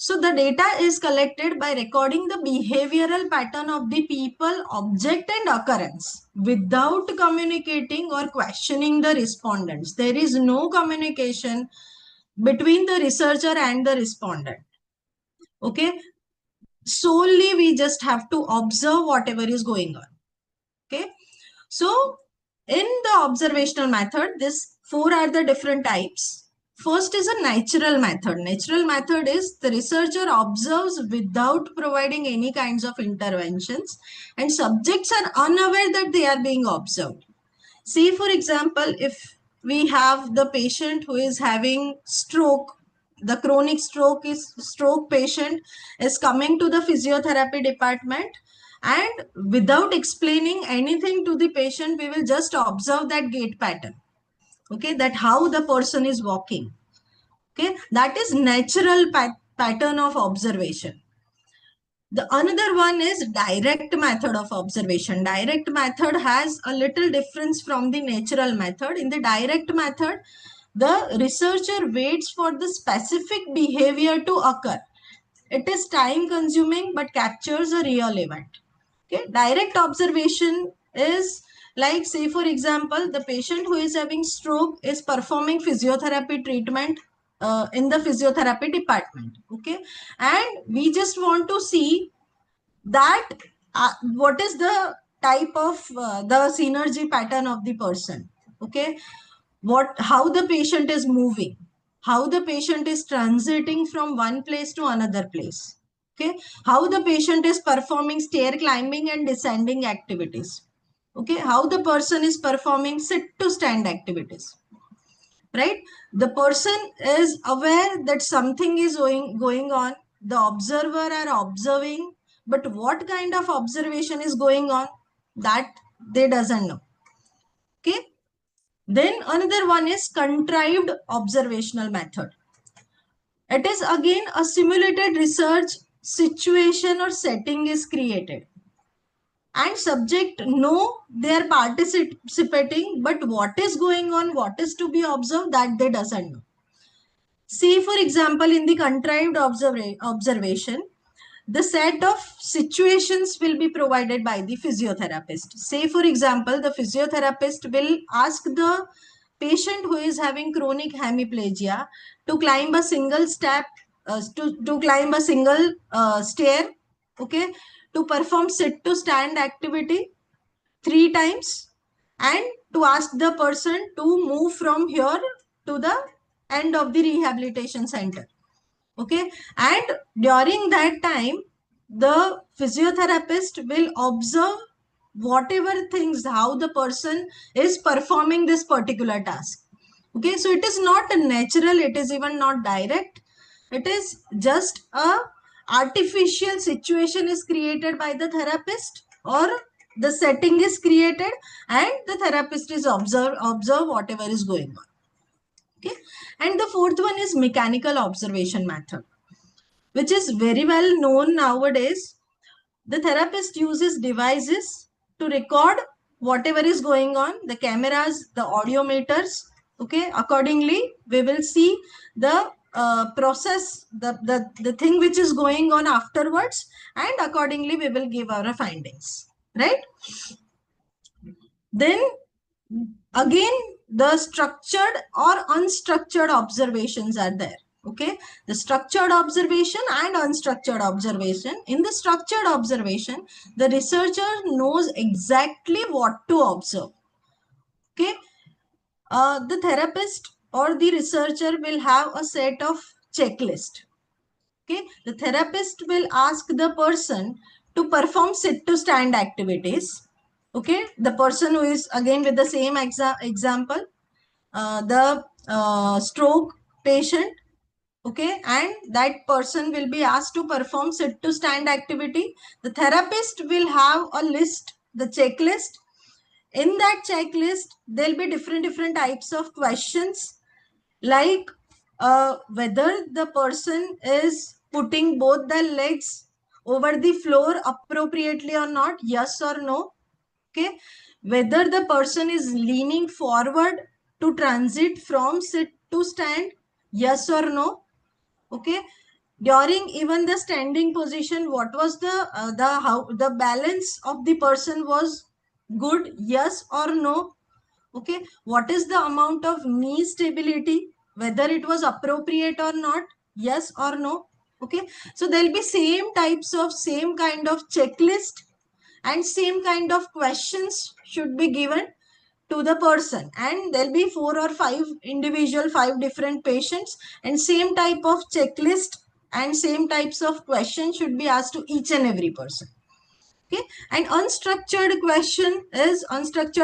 So the data is collected by recording the behavioral pattern of the people, object and occurrence without communicating or questioning the respondents. There is no communication between the researcher and the respondent. Okay, solely we just have to observe whatever is going on. Okay, so in the observational method, these four are the different types. First is a natural method. Natural method is the researcher observes without providing any kinds of interventions and subjects are unaware that they are being observed. See, for example, if we have the patient who is having stroke. The chronic stroke patient is coming to the physiotherapy department, and without explaining anything to the patient, we will just observe that gait pattern. Okay, that how the person is walking. Okay, that is natural pattern of observation. The another one is direct method of observation. Direct method has a little difference from the natural method. In the direct method, the researcher waits for the specific behavior to occur. It is time consuming but captures a real event. Okay, direct observation is like, say for example, the patient who is having stroke is performing physiotherapy treatment in the physiotherapy department. Okay, and we just want to see that what is the type of the synergy pattern of the person. Okay, how the patient is moving, how the patient is transiting from one place to another place. Okay, how the patient is performing stair climbing and descending activities. Okay, how the person is performing sit to stand activities. Right, the person is aware that something is going on, the observer are observing, but what kind of observation is going on, that they doesn't know. Okay, then another one is contrived observational method. It is again a simulated research situation or setting is created, and subject know they are participating, but what is going on, what is to be observed, that they doesn't know. See, for example, in the contrived observation, the set of situations will be provided by the physiotherapist. Say, for example, the physiotherapist will ask the patient who is having chronic hemiplegia to climb a single step, to climb a single stair, okay, to perform sit to stand activity 3 times, and to ask the person to move from here to the end of the rehabilitation center. Okay, and during that time, the physiotherapist will observe whatever things, how the person is performing this particular task. Okay, so it is not natural, it is even not direct, it is just a artificial situation is created by the therapist, or the setting is created and the therapist is observe whatever is going on. Okay, and the fourth one is mechanical observation method, which is very well known nowadays. The therapist uses devices to record whatever is going on, the cameras, the audiometers. Okay, accordingly, we will see the process, the thing which is going on afterwards, and accordingly, we will give our findings. Right? Then again, the structured or unstructured observations are there. Okay, the structured observation and unstructured observation. In the structured observation, the researcher knows exactly what to observe. Okay, the therapist or the researcher will have a set of checklist. Okay, the therapist will ask the person to perform sit to stand activities. Okay, the person who is again with the same example, the stroke patient. Okay, and that person will be asked to perform sit to stand activity. The therapist will have a list, the checklist. In that checklist, there'll be different types of questions, like whether the person is putting both the legs over the floor appropriately or not, yes or no. Okay, whether the person is leaning forward to transit from sit to stand, yes or no. Okay, during even the standing position, what was the balance of the person was good, yes or no. Okay, what is the amount of knee stability, whether it was appropriate or not, yes or no. Okay, so there'll be same kind of checklist and same kind of questions should be given to the person, and there'll be 5 different patients, and same type of checklist and same types of questions should be asked to each and every person. Okay, and unstructured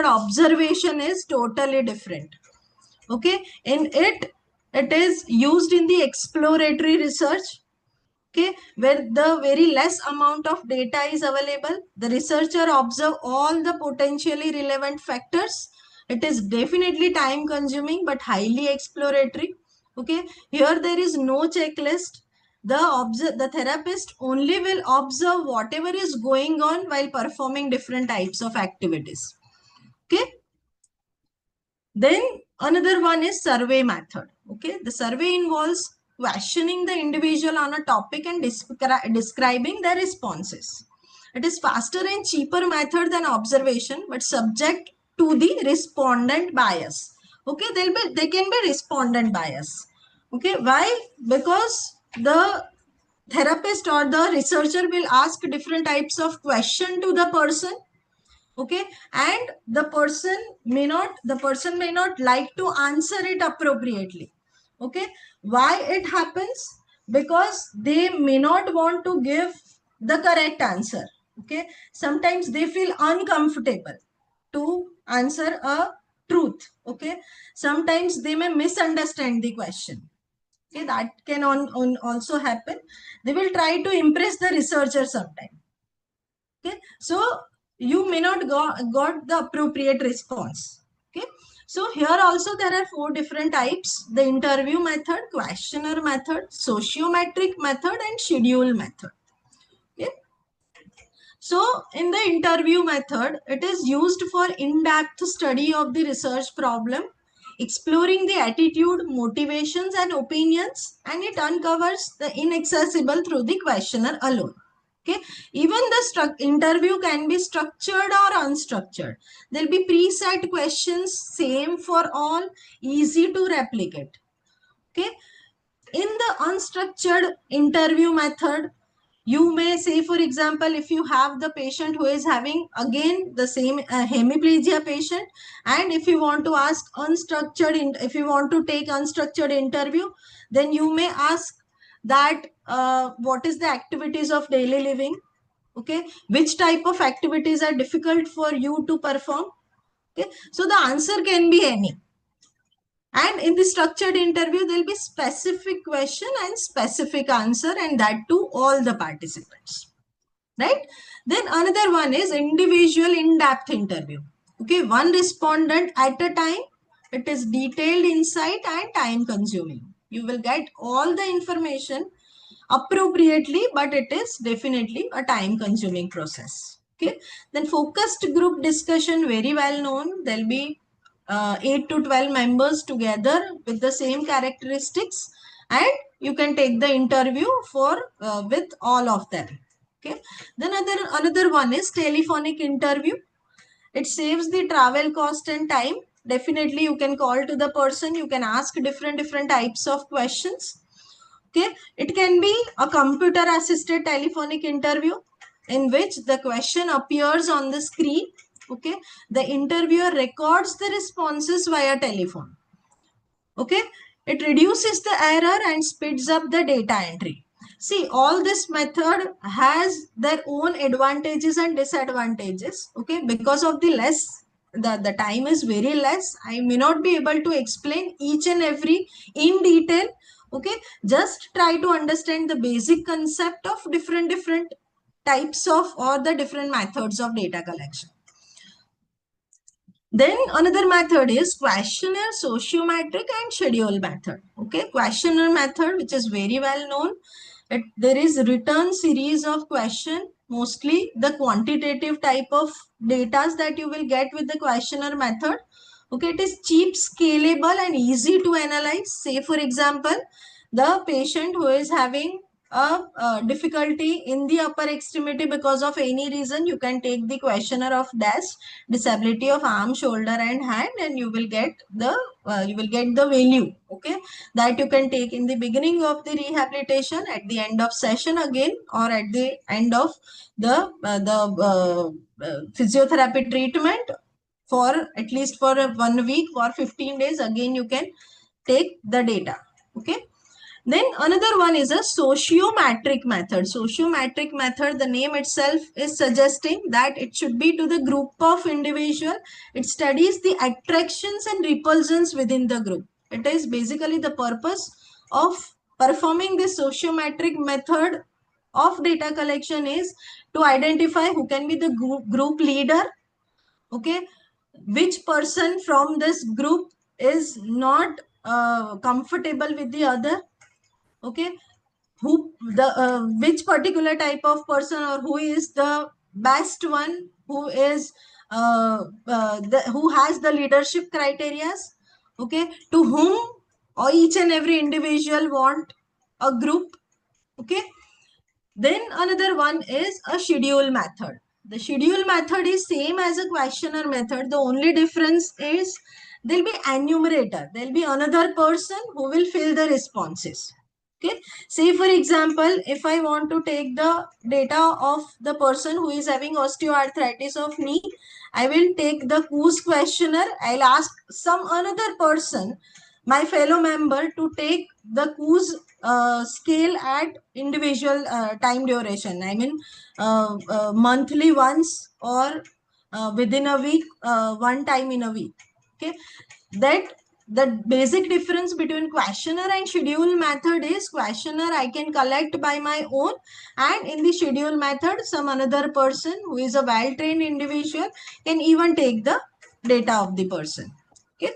observation is totally different. Okay, in it is used in the exploratory research. Okay, where the very less amount of data is available, the researcher observe all the potentially relevant factors. It is definitely time consuming but highly exploratory. Okay, here there is no checklist. The therapist only will observe whatever is going on while performing different types of activities. Okay, then another one is survey method. Okay, the survey involves questioning the individual on a topic and describing their responses. It is faster and cheaper method than observation, but subject to the respondent bias. Okay, they can be respondent bias. Okay, why? Because the therapist or the researcher will ask different types of question to the person. Okay, and the person may not like to answer it appropriately. Okay, why it happens? Because they may not want to give the correct answer. Okay, sometimes they feel uncomfortable to answer a truth. Okay, sometimes they may misunderstand the question. Okay, that can also happen. They will try to impress the researcher sometimes. Okay, so you may not got the appropriate response. Okay, so here also there are 4 different types: the interview method, questionnaire method, sociometric method, and schedule method. Okay, so in the interview method, it is used for in-depth study of the research problem, exploring the attitude, motivations, and opinions, and it uncovers the inaccessible through the questionnaire alone. Okay, even the interview can be structured or unstructured. There'll be preset questions, same for all, easy to replicate. Okay, in the unstructured interview method, you may say, for example, if you have the patient who is having again the same hemiplegia patient, and if you want to ask if you want to take unstructured interview, then you may ask that what is the activities of daily living. Okay, which type of activities are difficult for you to perform. Okay, so the answer can be any. And in the structured interview, there will be specific question and specific answer, and that to all the participants. Right? Then another one is individual in-depth interview. Okay, one respondent at a time. It is detailed insight and time consuming. You will get all the information appropriately, but it is definitely a time consuming process. Okay, then focused group discussion, very well known. There'll be 8 to 12 members together with the same characteristics, and you can take the interview for with all of them. Okay, then another one is telephonic interview. It saves the travel cost and time. Definitely you can call to the person, you can ask different types of questions. Okay, it can be a computer assisted telephonic interview in which the question appears on the screen. Okay, the interviewer records the responses via telephone. Okay, it reduces the error and speeds up the data entry. See, all this method has their own advantages and disadvantages. Okay, because of the time is very less, I may not be able to explain each and every in detail. Okay, just try to understand the basic concept of different types of or the different methods of data collection. Then another method is questionnaire, sociometric, and schedule method. Okay, questionnaire method, which is very well known. There is written series of question, mostly the quantitative type of data that you will get with the questionnaire method. Okay, it is cheap, scalable, and easy to analyze. Say, for example, the patient who is having a difficulty in the upper extremity because of any reason, you can take the questionnaire of DASH, disability of arm, shoulder, and hand, and you will get the value. Okay, that you can take in the beginning of the rehabilitation, at the end of session again, or at the end of the physiotherapy treatment, for at least for 1 week or 15 days. Again, you can take the data. Okay, Then another one is a sociometric method. Sociometric method, the name itself is suggesting that it should be to the group of individual. It studies the attractions and repulsions within the group. It is basically the purpose of performing this sociometric method of data collection is to identify who can be the group leader, okay, which person from this group is not comfortable with the other, okay, who the which particular type of person or who is the best one, who is who has the leadership criterias, okay, to whom or each and every individual want a group, okay. Then another one is a schedule method. The schedule method is same as a questionnaire method. The only difference is there'll be enumerator. There'll be another person who will fill the responses. Okay. Say for example, if I want to take the data of the person who is having osteoarthritis of knee, I will take the quiz questionnaire. I'll ask some another person, my fellow member, to take the quiz scale at individual time duration. I mean, monthly once or within a week, one time in a week. Okay, that the basic difference between questionnaire and schedule method is questionnaire I can collect by my own, and in the schedule method some another person who is a well-trained individual can even take the data of the person. Okay.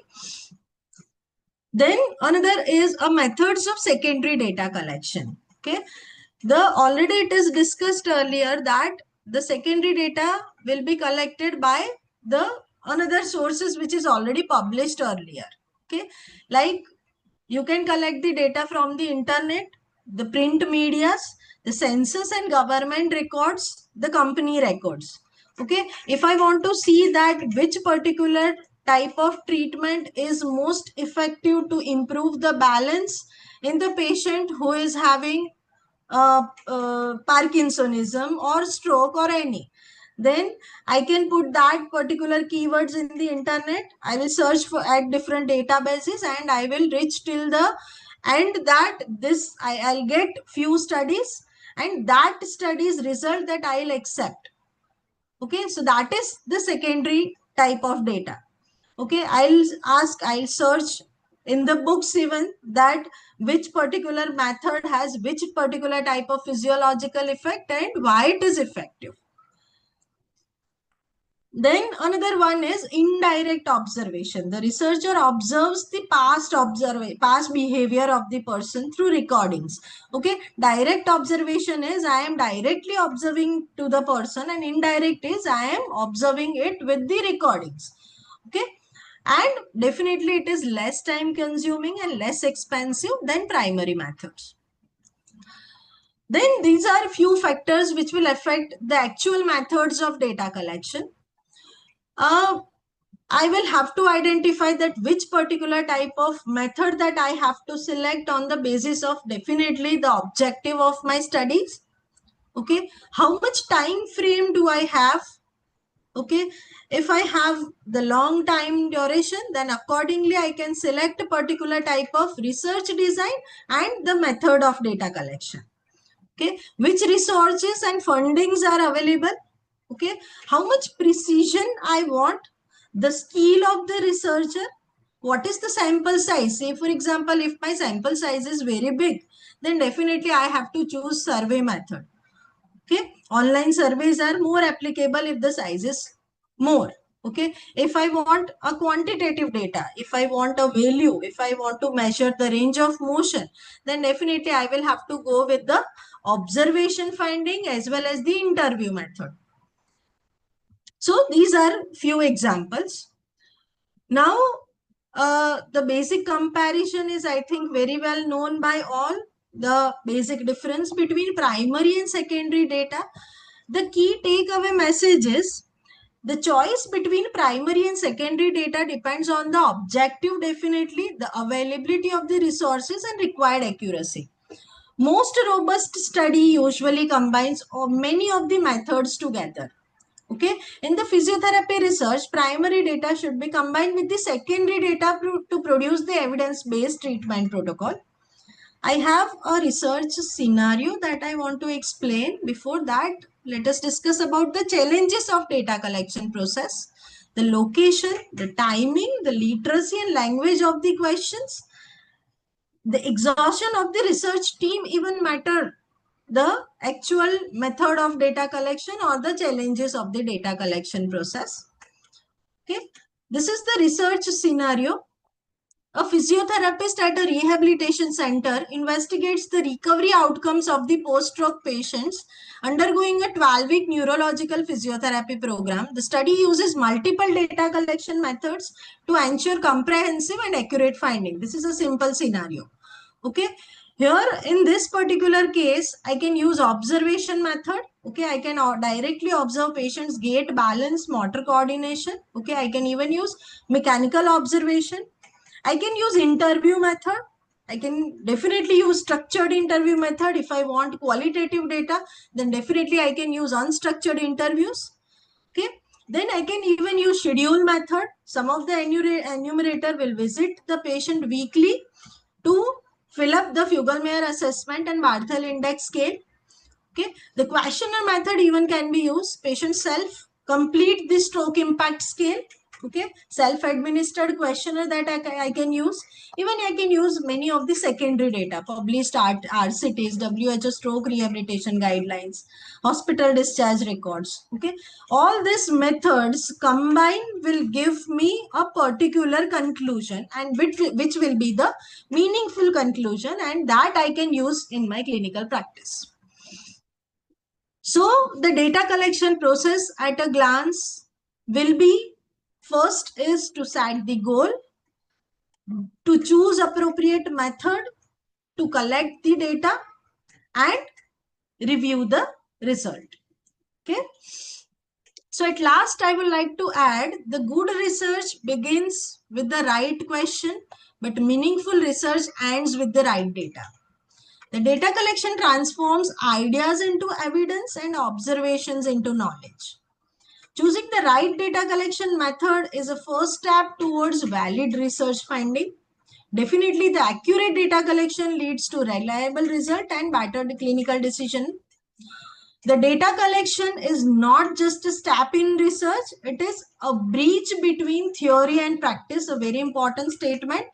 Then another is a methods of secondary data collection. Okay. Already it is discussed earlier that the secondary data will be collected by the another sources which is already published earlier. Okay. Like you can collect the data from the internet, the print medias, the census and government records, the company records. Okay. If I want to see that which particular type of treatment is most effective to improve the balance in the patient who is having Parkinsonism or stroke or any, then I can put that particular keywords in the internet. I will search for at different databases and I will reach till the end that this I'll get few studies, and that studies result that I'll accept. Okay, so that is the secondary type of data. Okay, I'll search in the books even that which particular method has which particular type of physiological effect and why it is effective. Then another one is indirect observation. The researcher observes the past behavior of the person through recordings. Okay, direct observation is I am directly observing to the person, and indirect is I am observing it with the recordings. Okay, and definitely it is less time consuming and less expensive than primary methods. Then these are a few factors which will affect the actual methods of data collection. I will have to identify that which particular type of method that I have to select on the basis of definitely the objective of my studies. Okay, how much time frame do I have? Okay, if I have the long time duration, then accordingly I can select a particular type of research design and the method of data collection. Okay, which resources and fundings are available? Okay, how much precision I want, the skill of the researcher, what is the sample size? Say for example, if my sample size is very big, then definitely I have to choose survey method. Okay, online surveys are more applicable if the size is more. Okay, if I want a quantitative data, if I want a value, if I want to measure the range of motion, then definitely I will have to go with the observation finding as well as the interview method. So these are few examples. Now, the basic comparison is, I think, very well known by all. The basic difference between primary and secondary data. The key takeaway message is the choice between primary and secondary data depends on the objective, definitely, the availability of the resources and required accuracy. Most robust study usually combines many of the methods together. Okay, in the physiotherapy research, primary data should be combined with the secondary data to produce the evidence-based treatment protocol. I have a research scenario that I want to explain. Before that, let us discuss about the challenges of data collection process, the location, the timing, the literacy and language of the questions, the exhaustion of the research team even matter, the actual method of data collection or the challenges of the data collection process. Okay, this is the research scenario. A physiotherapist at a rehabilitation center investigates the recovery outcomes of the post-stroke patients undergoing a 12-week neurological physiotherapy program. The study uses multiple data collection methods to ensure comprehensive and accurate finding. This is a simple scenario. Okay. Here in this particular case, I can use observation method. Okay, I can directly observe patient's gait, balance, motor coordination. Okay, I can even use mechanical observation. I can use interview method. I can definitely use structured interview method. If I want qualitative data, then definitely I can use unstructured interviews. Okay. Then I can even use schedule method. Some of the enumerator will visit the patient weekly to fill up the Fugl-Meyer assessment and Barthel index scale. Okay, the questionnaire method even can be used. Patient self complete the stroke impact scale. Okay, self-administered questionnaire that I can use. Even I can use many of the secondary data published RCTs, WHO stroke rehabilitation guidelines, hospital discharge records. Okay, all these methods combined will give me a particular conclusion, and which will be the meaningful conclusion, and that I can use in my clinical practice. So the data collection process at a glance will be, first is to set the goal, to choose appropriate method to collect the data and review the result. Okay. So at last, I would like to add, the good research begins with the right question, but meaningful research ends with the right data. The data collection transforms ideas into evidence and observations into knowledge. Choosing the right data collection method is a first step towards valid research finding. Definitely, the accurate data collection leads to reliable result and better clinical decision. The data collection is not just a step in research, it is a bridge between theory and practice, a very important statement.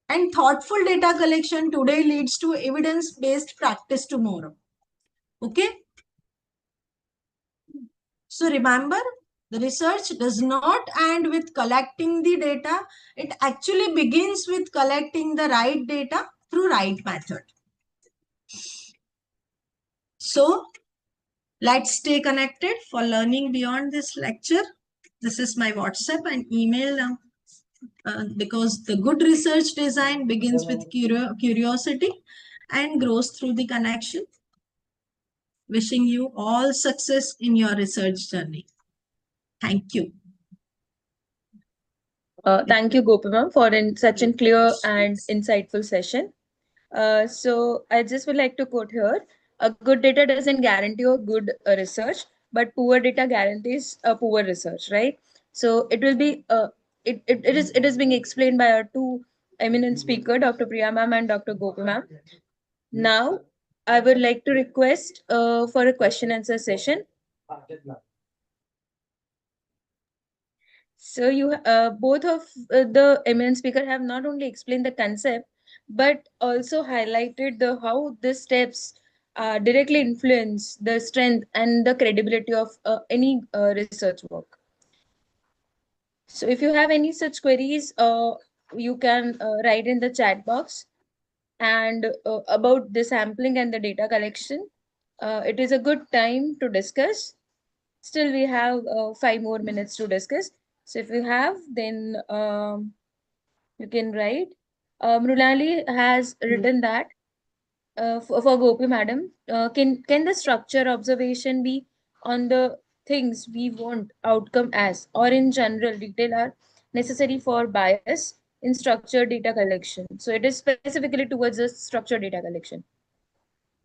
And thoughtful data collection today leads to evidence-based practice tomorrow. Okay. So remember, the research does not end with collecting the data. It actually begins with collecting the right data through right method. So let's stay connected for learning beyond this lecture. This is my WhatsApp and email now. Because the good research design begins with curiosity and grows through the connection. Wishing you all success in your research journey. Thank you. Thank you, Gopi ma'am, for such a clear and insightful session. So I just would like to quote here: a good data doesn't guarantee a good research, but poor data guarantees a poor research, right? So it will be it is being explained by our two eminent speaker, Dr. Priya ma'am and Dr. Gopi ma'am. Now I would like to request for a question answer session. So you both of the eminent speaker have not only explained the concept, but also highlighted the how the steps directly influence the strength and the credibility of any research work. So if you have any such queries, you can write in the chat box. And about the sampling and the data collection, it is a good time to discuss. Still, we have 5 more minutes to discuss. So if you have, then you can write. Mrunali has written that for Gopi madam, can the structure observation be on the things we want outcome as, or in general, detail are necessary for bias in structured data collection? So it is specifically towards the structured data collection.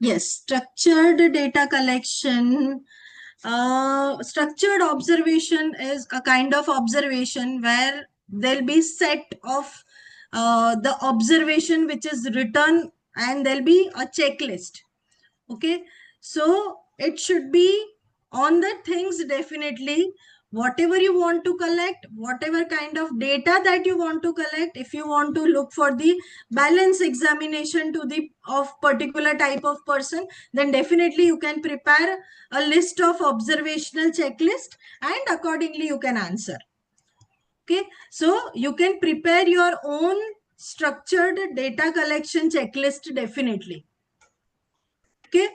Yes, structured data collection. Structured observation is a kind of observation where there'll be set of the observation which is written and there'll be a checklist. Okay, so it should be on the things, definitely whatever you want to collect, whatever kind of data that you want to collect. If you want to look for the balance examination to the of particular type of person, then definitely you can prepare a list of observational checklist and accordingly you can answer. Okay, so you can prepare your own structured data collection checklist, definitely. Okay,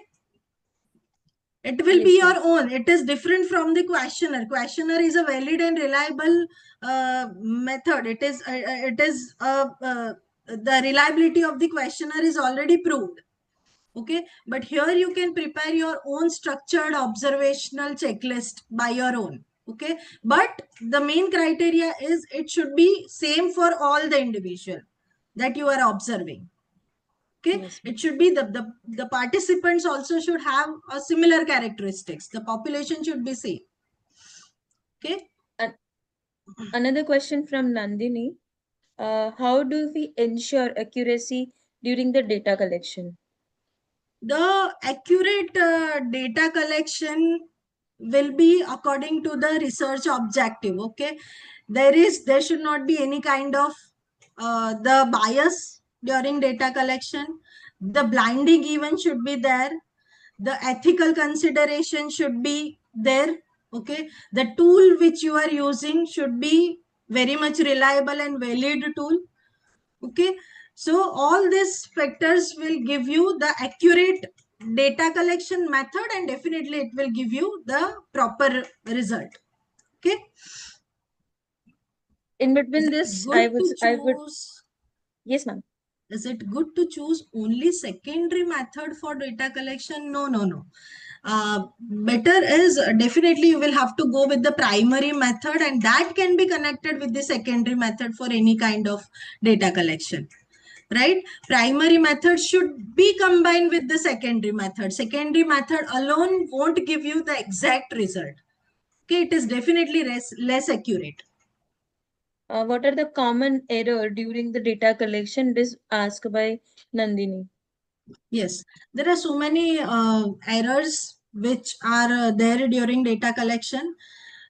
it will be Yes, your ma'am. own. It is different from the questionnaire. Questionnaire is a valid and reliable method. The reliability of the questionnaire is already proved. Okay, but here you can prepare your own structured observational checklist by your own. Okay, but the main criteria is it should be same for all the individual that you are observing. Okay, Yes, it ma'am. should be the participants also should have a similar characteristics. The population should be same. Okay, And another question from Nandini. How do we ensure accuracy during the data collection? the accurate data collection will be according to the research objective. Okay, there should not be any kind of the bias during data collection. The blinding even should be there. The ethical consideration should be there. Okay, the tool which you are using should be very much reliable and valid tool. Okay, so all these factors will give you the accurate data collection method, and definitely it will give you the proper result. Okay, In is between it this, good to I would, choose yes, ma'am. is it good to choose only secondary method for data collection? No, no, no. Better is definitely you will have to go with the primary method, and that can be connected with the secondary method for any kind of data collection. Right, primary method should be combined with the secondary method. Secondary method alone won't give you the exact result. Okay, it is definitely less accurate. What are the common error during the data collection? This asked by Nandini. Yes, there are so many errors which are there during data collection.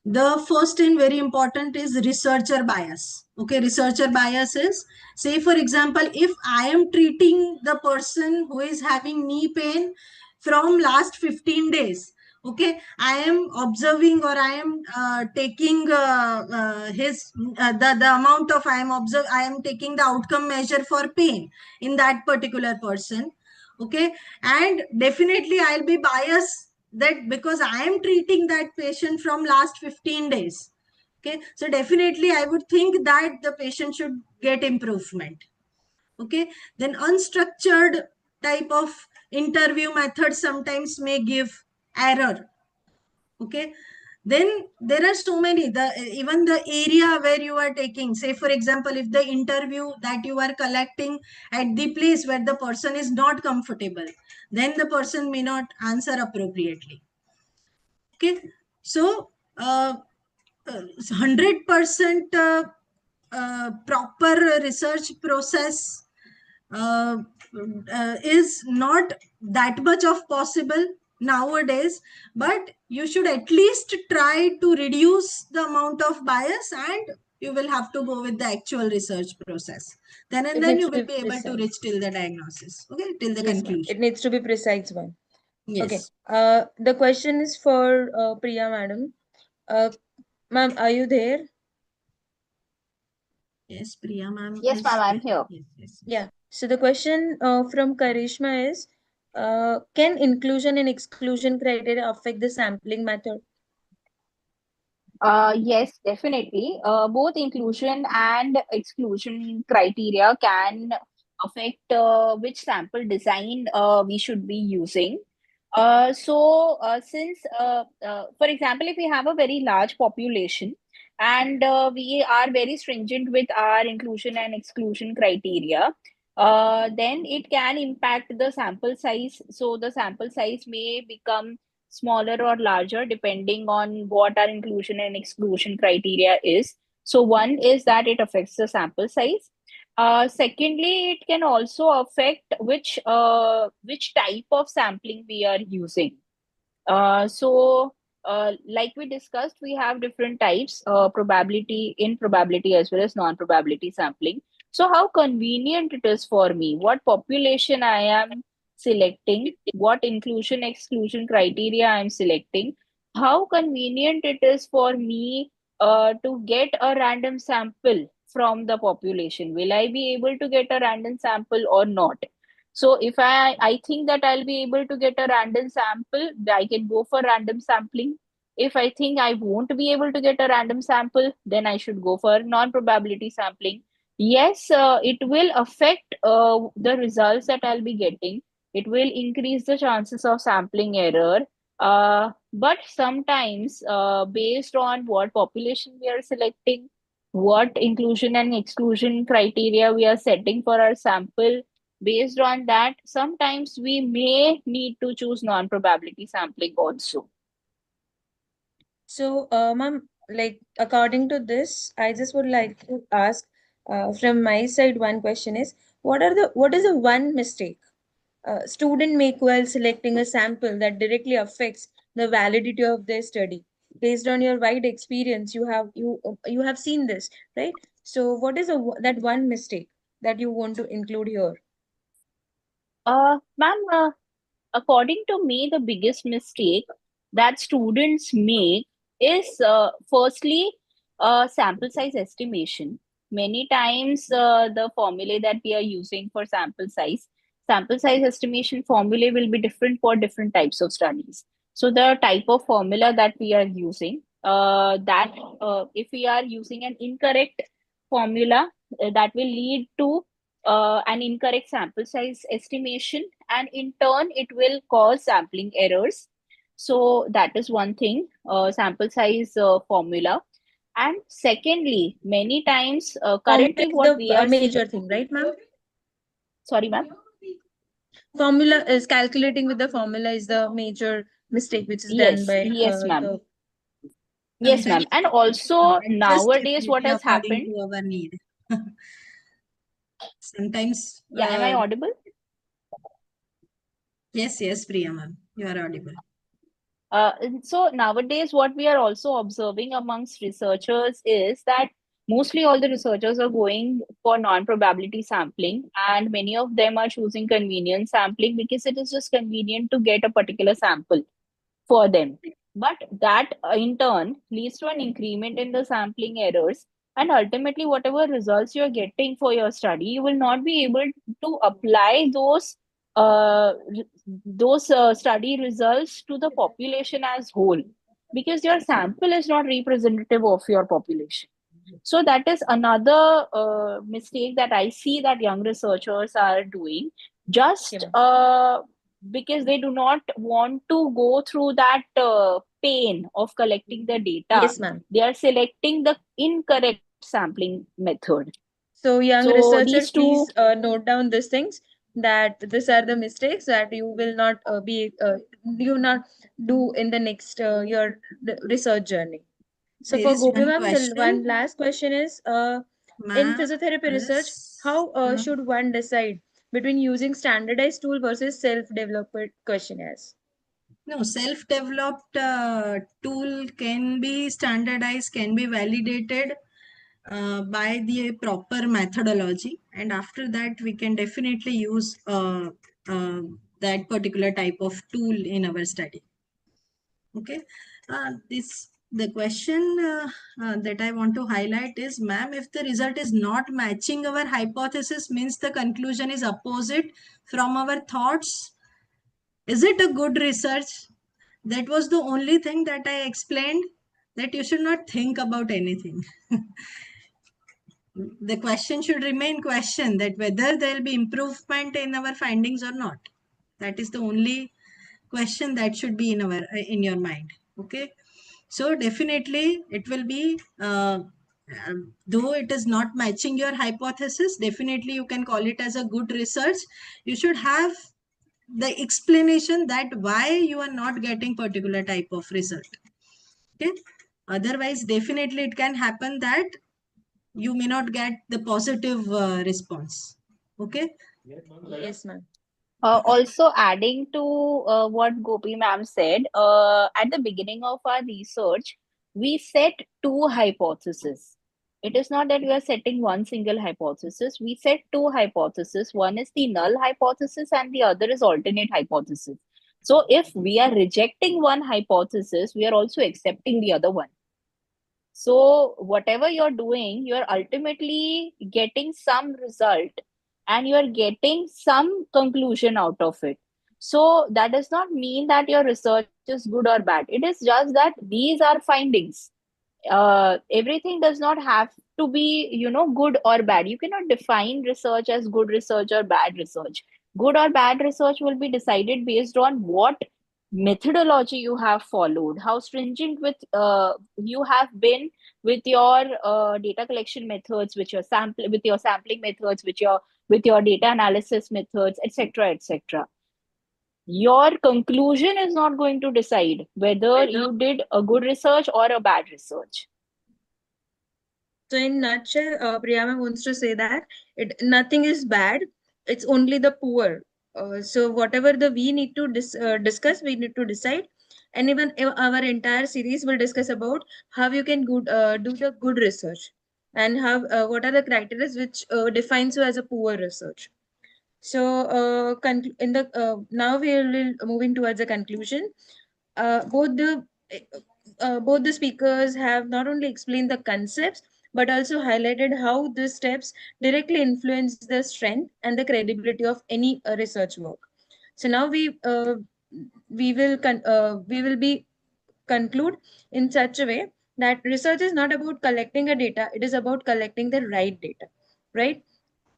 The first and very important is researcher bias. Okay, researcher bias is, say for example, if I am treating the person who is having knee pain from last 15 days, okay, I am observing, or I am taking the amount of I am taking the outcome measure for pain in that particular person. Okay, and definitely I'll be biased that because I am treating that patient from last 15 days. Okay, so definitely I would think that the patient should get improvement. Okay, then unstructured type of interview method sometimes may give error. Okay, then there are so many, the even the area where you are taking, say for example, if the interview that you are collecting at the place where the person is not comfortable, then the person may not answer appropriately. Okay, so 100% proper research process uh, is not that much of possible nowadays, but you should at least try to reduce the amount of bias, and you will have to go with the actual research process. Then and It then needs you to be will be able to reach precise. till the diagnosis. Okay, till the Yes, ma'am. conclusion. It needs to be precise one. Okay. Yes. The question is for Priya, madam. Uh, ma'am, are you there? Yes, Priya ma'am Yes, is ma'am, I'm there. here. Yes, yes, yes. Yeah. So the question from Karishma is, can inclusion and exclusion criteria affect the sampling method? Yes, definitely. Both inclusion and exclusion criteria can affect which sample design we should be using. For example, if we have a very large population and we are very stringent with our inclusion and exclusion criteria, then it can impact the sample size. So the sample size may become smaller or larger depending on what our inclusion and exclusion criteria is. So one is that it affects the sample size. Secondly, it can also affect which type of sampling we are using. Like we discussed, we have different types, probability, in probability, as well as non-probability sampling. So how convenient it is for me, what population I am selecting, what inclusion exclusion criteria I am selecting, how convenient it is for me to get a random sample from the population. Will I be able to get a random sample or not? So if I think that I'll be able to get a random sample, I can go for random sampling. If I think I won't be able to get a random sample, then I should go for non-probability sampling. Yes, it will affect the results that I'll be getting. It will increase the chances of sampling error. But sometimes, based on what population we are selecting, what inclusion and exclusion criteria we are setting for our sample, based on that, sometimes we may need to choose non-probability sampling also. So, ma'am, like according to this, I just would like to ask from my side one question is what is the one mistake student make while selecting a sample that directly affects the validity of their study? Based on your wide experience, you have seen this, right? So, what is that one mistake that you want to include here? Ma'am, according to me, the biggest mistake that students make is firstly sample size estimation. Many times, the formulae that we are using for sample size estimation formulae will be different for different types of studies. So the type of formula that we are using, that if we are using an incorrect formula, that will lead to an incorrect sample size estimation, and in turn it will cause sampling errors. So that is one thing, sample size formula. And secondly, many times, Formula currently is what the we are seeing. major thing, right, ma'am? Sorry, ma'am. Formula is calculating with the formula is the major mistake which is done Yes, by yes, ma'am. the Yes, ma'am. Sometimes And also nowadays, what adjustability has according happened? to our need. Sometimes, Yeah, am I audible? yes, Priya ma'am, you are audible. So nowadays, what we are also observing amongst researchers is that mostly all the researchers are going for non-probability sampling, and many of them are choosing convenience sampling because it is just convenient to get a particular sample for them. But that in turn leads to an increment in the sampling errors. And ultimately, whatever results you're getting for your study, you will not be able to apply those study results to the population as whole, because your sample is not representative of your population. So that is another mistake that I see that young researchers are doing, okay, just ma'am. because they do not want to go through that pain of collecting the data. Yes, ma'am. They are selecting the incorrect sampling method. So, young So researcher, these two, please note down these things that these are the mistakes that you will not you not do in the next your research journey. So, There for is Gopi one ma'am, the one question, last question is in ma'am. physiotherapy research, Is, how should one decide between using standardized tool versus self-developed questionnaires? no, self-developed tool can be standardized, can be validated by the proper methodology, and after that we can definitely use uh, that particular type of tool in our study. Okay, this the question that I want to highlight is, ma'am, if the result is not matching our hypothesis, means the conclusion is opposite from our thoughts, is it a good research? That was the only thing that I explained, that you should not think about anything. The question should remain question, that whether there will be improvement in our findings or not. That is the only question that should be in your mind. Okay, so definitely it will be though it is not matching your hypothesis, definitely you can call it as a good research. You should have the explanation that why you are not getting particular type of result. Okay, otherwise definitely it can happen that you may not get the positive response. Okay. Yes, ma'am. Also, adding to what Gopi ma'am said, at the beginning of our research, we set two hypotheses. It is not that we are setting one single hypothesis. We set two hypotheses. One is the null hypothesis, and the other is alternate hypothesis. So, if we are rejecting one hypothesis, we are also accepting the other one. So, whatever you're doing, you're ultimately getting some result and you're getting some conclusion out of it. So, that does not mean that your research is good or bad. It is just that these are findings. Everything does not have to be, good or bad. You cannot define research as good research or bad research. Good or bad research will be decided based on what methodology you have followed, how stringent with you have been with your data collection methods, with your sampling methods, with your data analysis methods, etc., etc. Your conclusion is not going to decide whether you did a good research or a bad research. So in nutshell, Priyama wants to say that nothing is bad. It's only the poor. So whatever the we need to discuss, we need to decide. And even our entire series will discuss about how you can do the good research and how what are the criteria which defines you as a poor research. So in the now we will moving towards the conclusion. Uh, both the both the speakers have not only explained the concepts but also highlighted how these steps directly influence the strength and the credibility of any research work. So now we will be conclude in such a way that research is not about collecting a data; it is about collecting the right data, right?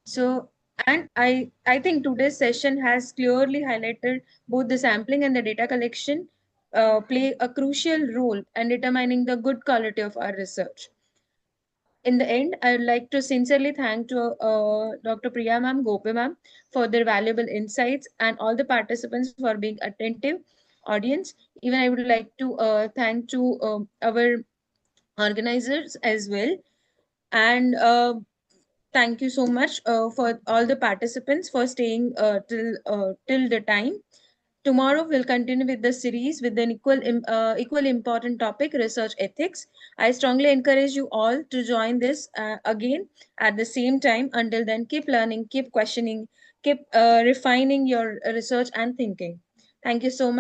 So, and I think today's session has clearly highlighted both the sampling and the data collection play a crucial role in determining the good quality of our research. In the end, I would like to sincerely thank to Dr. Priya ma'am, Gopi ma'am for their valuable insights and all the participants for being attentive audience. Even I would like to thank to our organizers as well. And thank you so much for all the participants for staying till the time. Tomorrow we'll continue with the series with an equally important topic, research ethics. I strongly encourage you all to join this again at the same time. Until then, keep learning, keep questioning, keep refining your research and thinking. Thank you so much.